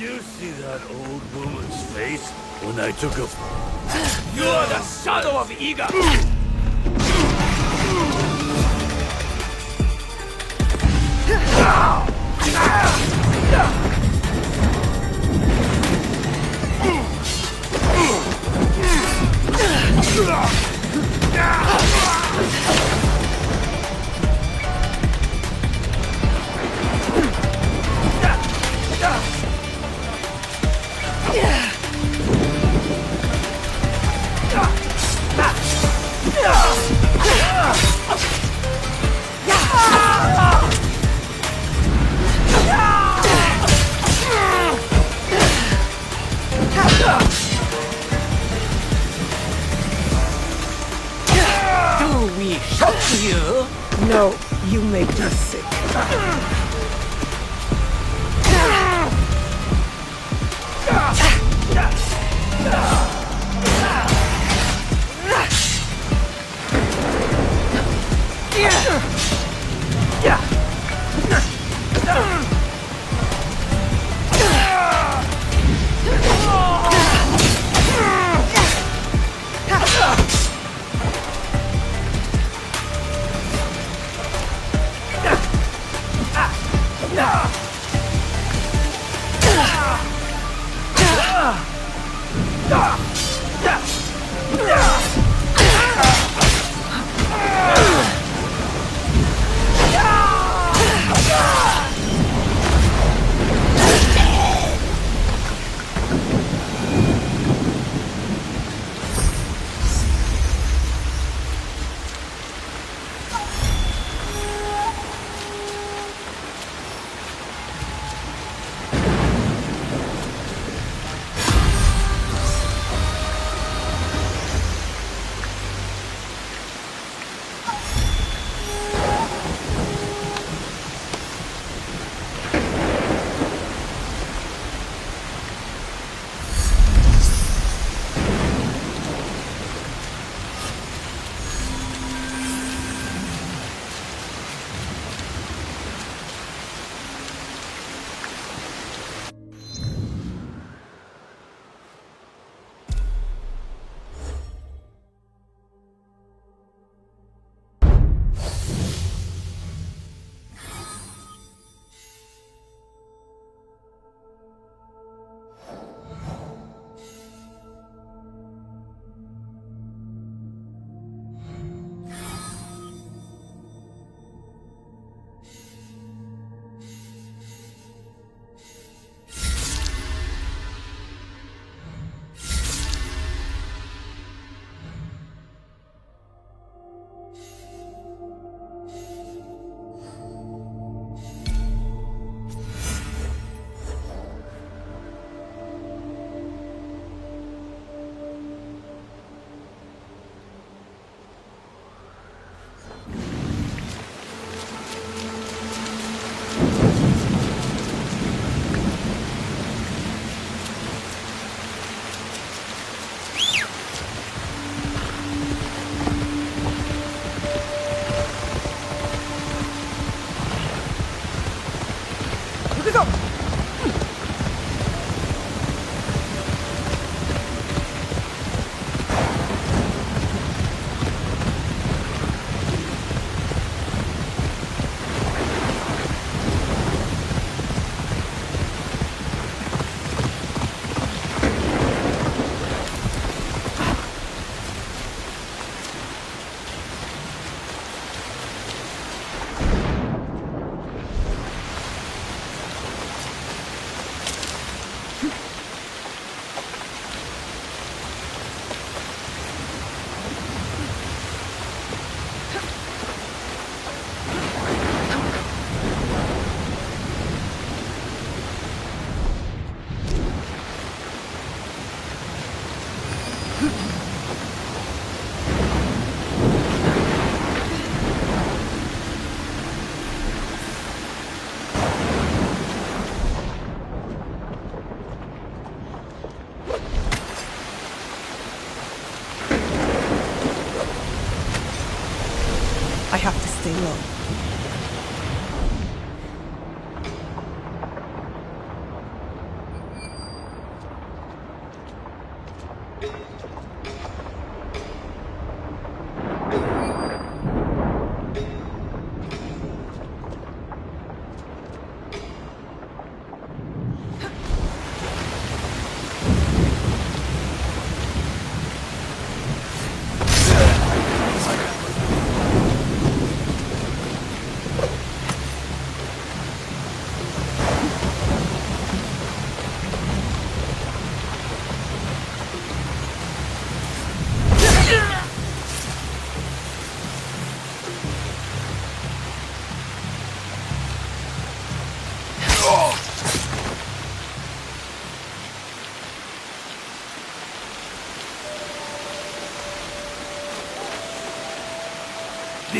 you see that old woman's face when I took a... You are the shadow of Iga! Do we shock you? No, you make me sick.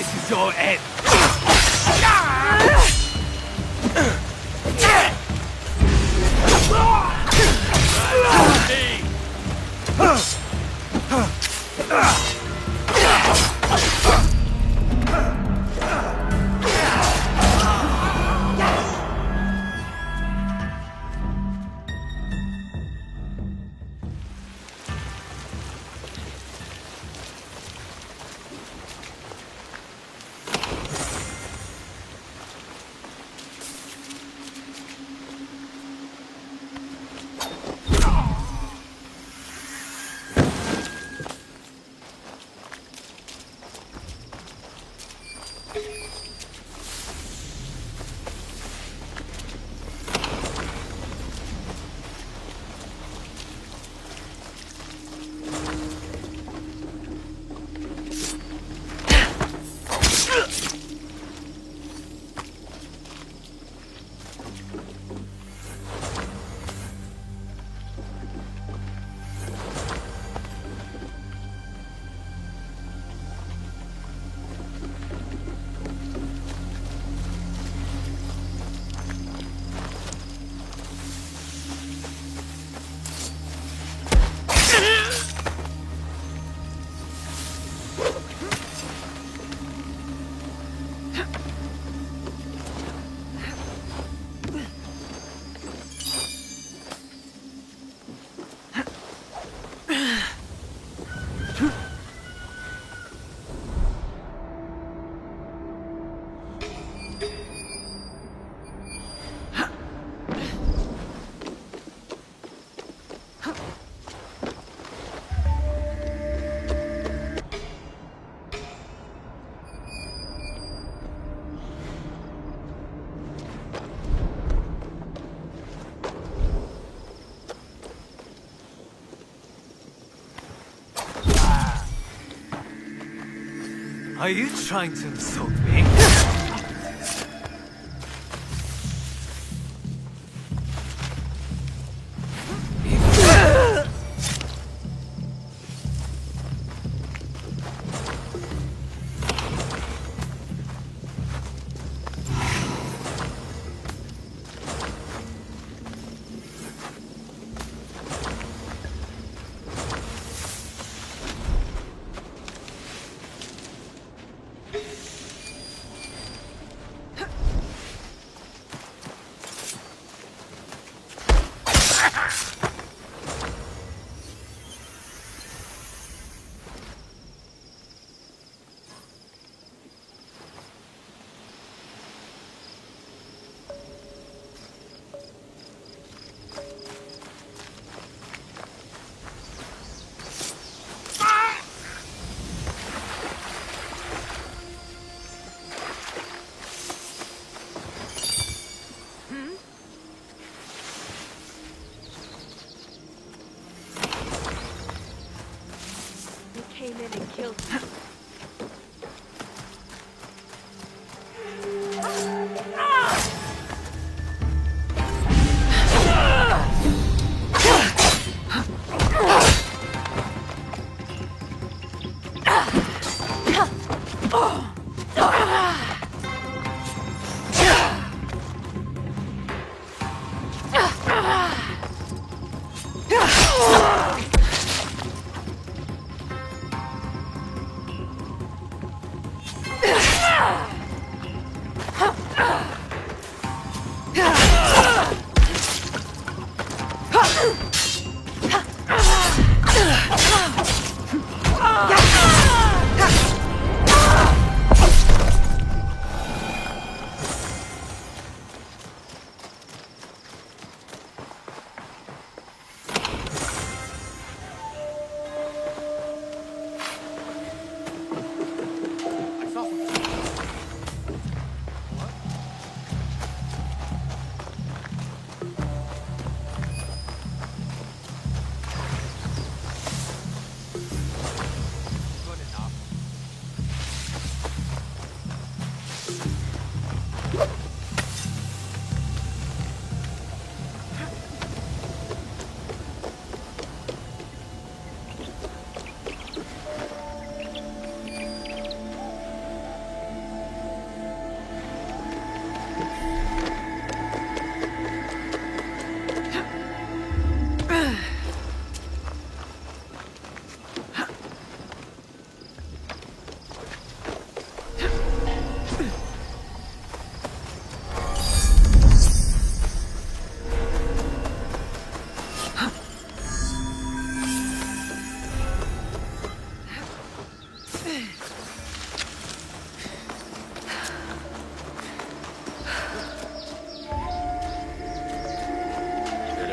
This is your end. Are you trying to insult me? Came in and killed me.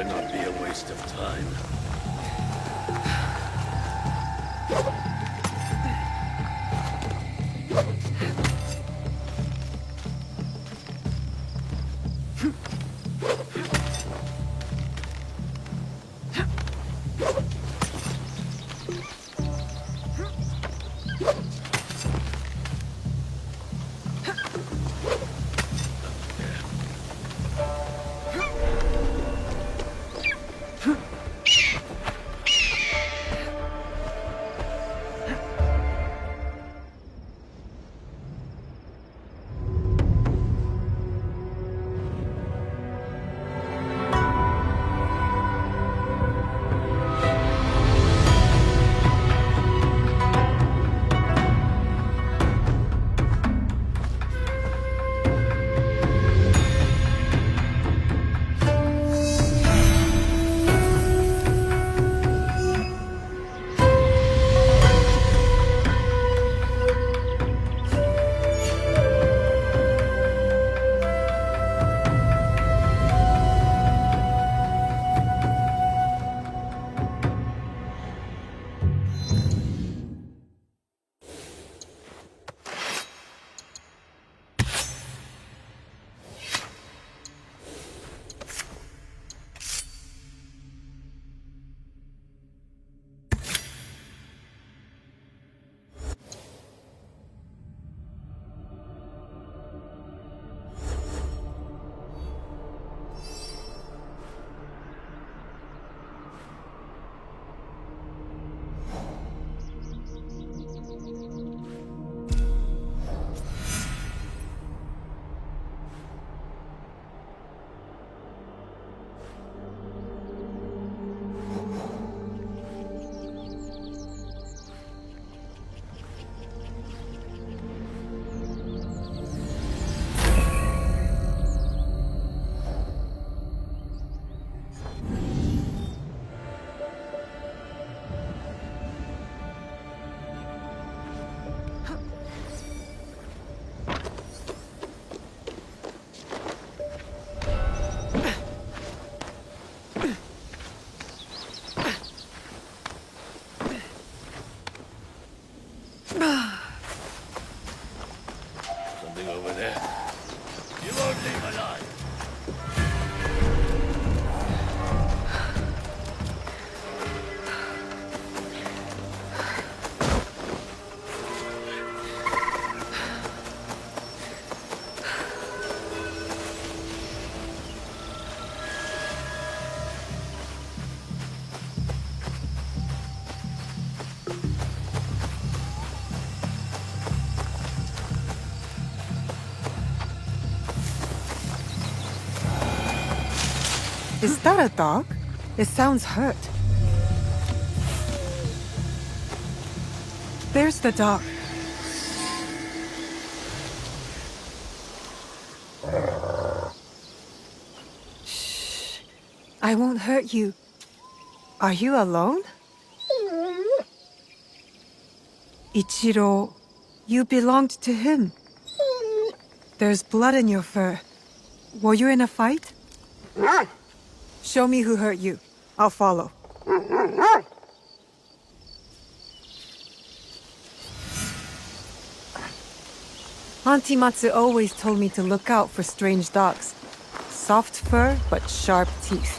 better not be a waste of time. Something over there. You won't leave alive. Is that a dog? It sounds hurt. There's the dog. Shh. I won't hurt you. Are you alone? Ichiro, you belonged to him. There's blood in your fur. Were you in a fight? Show me who hurt you. I'll follow. Auntie Matsu always told me to look out for strange dogs. Soft fur, but sharp teeth.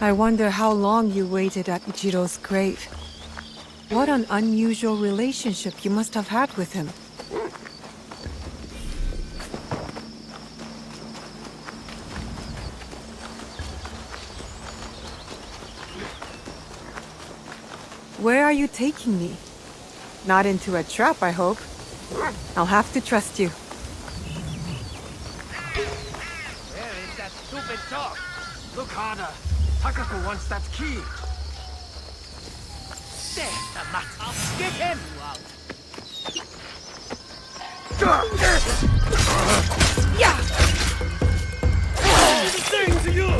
I wonder how long you waited at Ichiro's grave. What an unusual relationship you must have had with him. Where are you taking me? Not into a trap, I hope. I'll have to trust you. Where is that stupid dog? Look harder. Takako wants that key. There's the nut. I'll get him out. Yeah. What is it saying to you?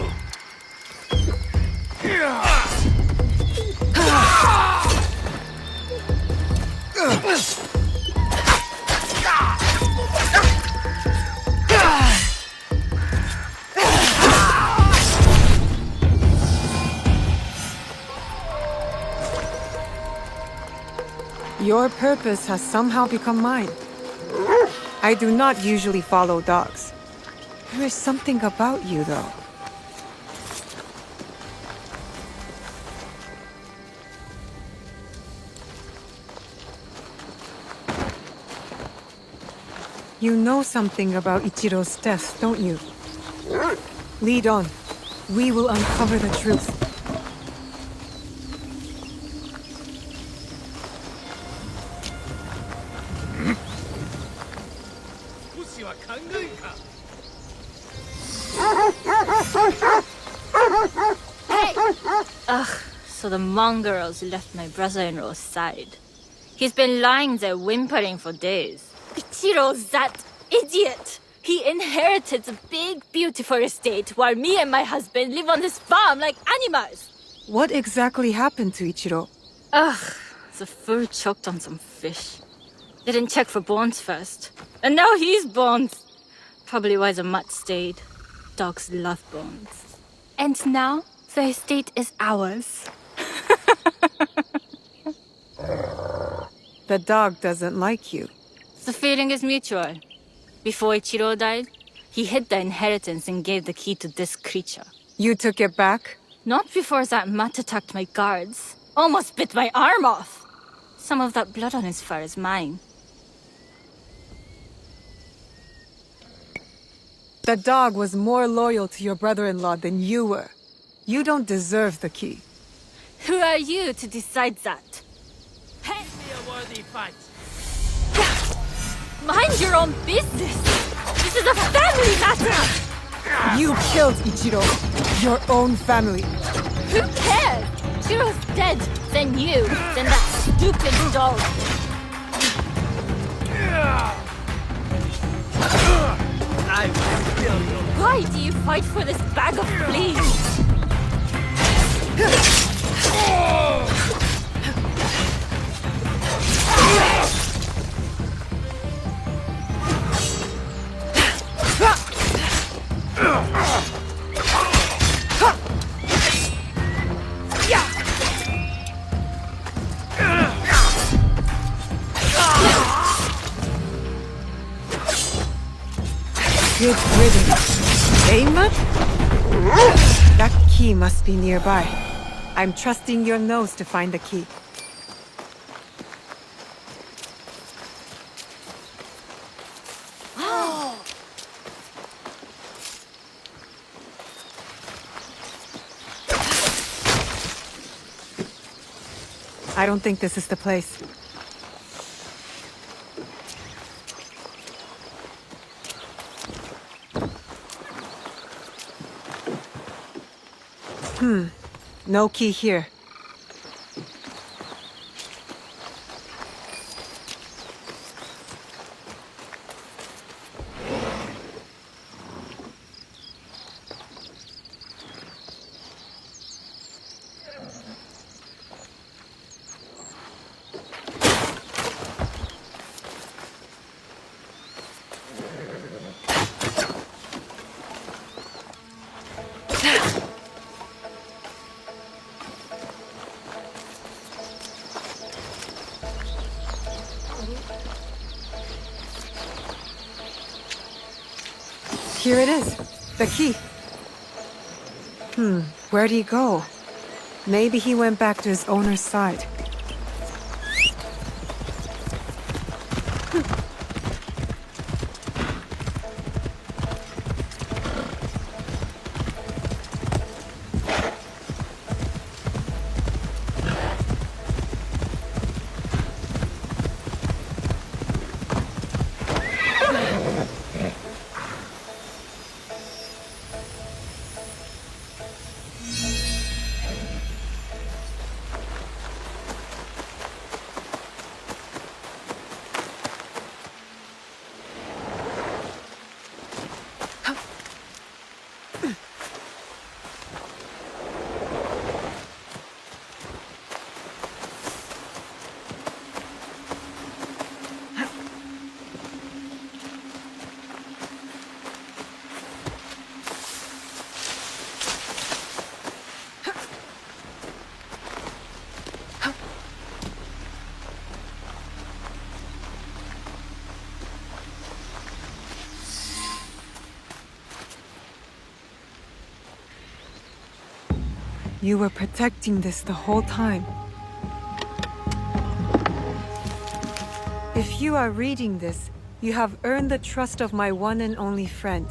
Your purpose has somehow become mine. I do not usually follow dogs. There is something about you, though. You know something about Ichiro's death, don't you? Lead on. We will uncover the truth. Ugh, so the mongrels left my brother-in-law's side. He's been lying there whimpering for days. Ichiro's that idiot! He inherited a big, beautiful estate while me and my husband live on this farm like animals! What exactly happened to Ichiro? Ugh, the fool choked on some fish. Didn't check for bones first. And now he's bones! Probably why the mutt stayed. Dogs love bones. And now, the estate is ours. The dog doesn't like you. The feeling is mutual. Before Ichiro died, he hid the inheritance and gave the key to this creature. You took it back? Not before that mutt attacked my guards. Almost bit my arm off. Some of that blood on his fur is mine. The dog was more loyal to your brother-in-law than you were. You don't deserve the key. Who are you to decide that? Hand me a worthy fight. Mind your own business! This is a family matter! You killed Ichiro. Your own family. Who cares? Ichiro's dead. Then you. Then that stupid dog. I will kill you. Why do you fight for this bag of fleas? Good riddance. Aim? That key must be nearby. I'm trusting your nose to find the key. I don't think this is the place. No key here. Here it is. The key. Where'd he go? Maybe he went back to his owner's side. You were protecting this the whole time. If you are reading this, you have earned the trust of my one and only friend.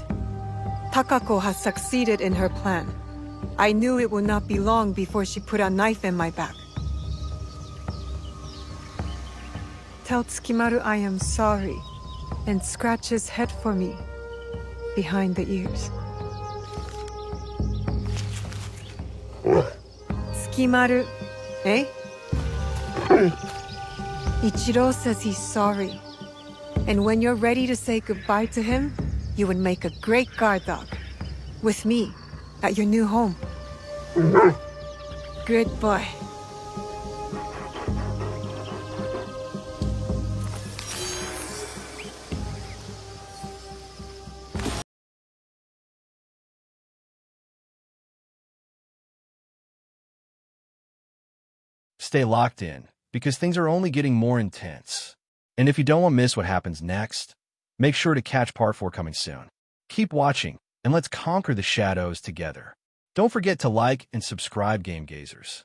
Takako has succeeded in her plan. I knew it would not be long before she put a knife in my back. Tell Tsukimaru I am sorry, and scratch his head for me, behind the ears. Tsukimaru, eh? Ichiro says he's sorry. And when you're ready to say goodbye to him, you would make a great guard dog. With me, at your new home. Good boy. Stay locked in, because things are only getting more intense. And if you don't want to miss what happens next, make sure to catch Part 4 coming soon. Keep watching, and let's conquer the shadows together. Don't forget to like and subscribe, Game Gazers.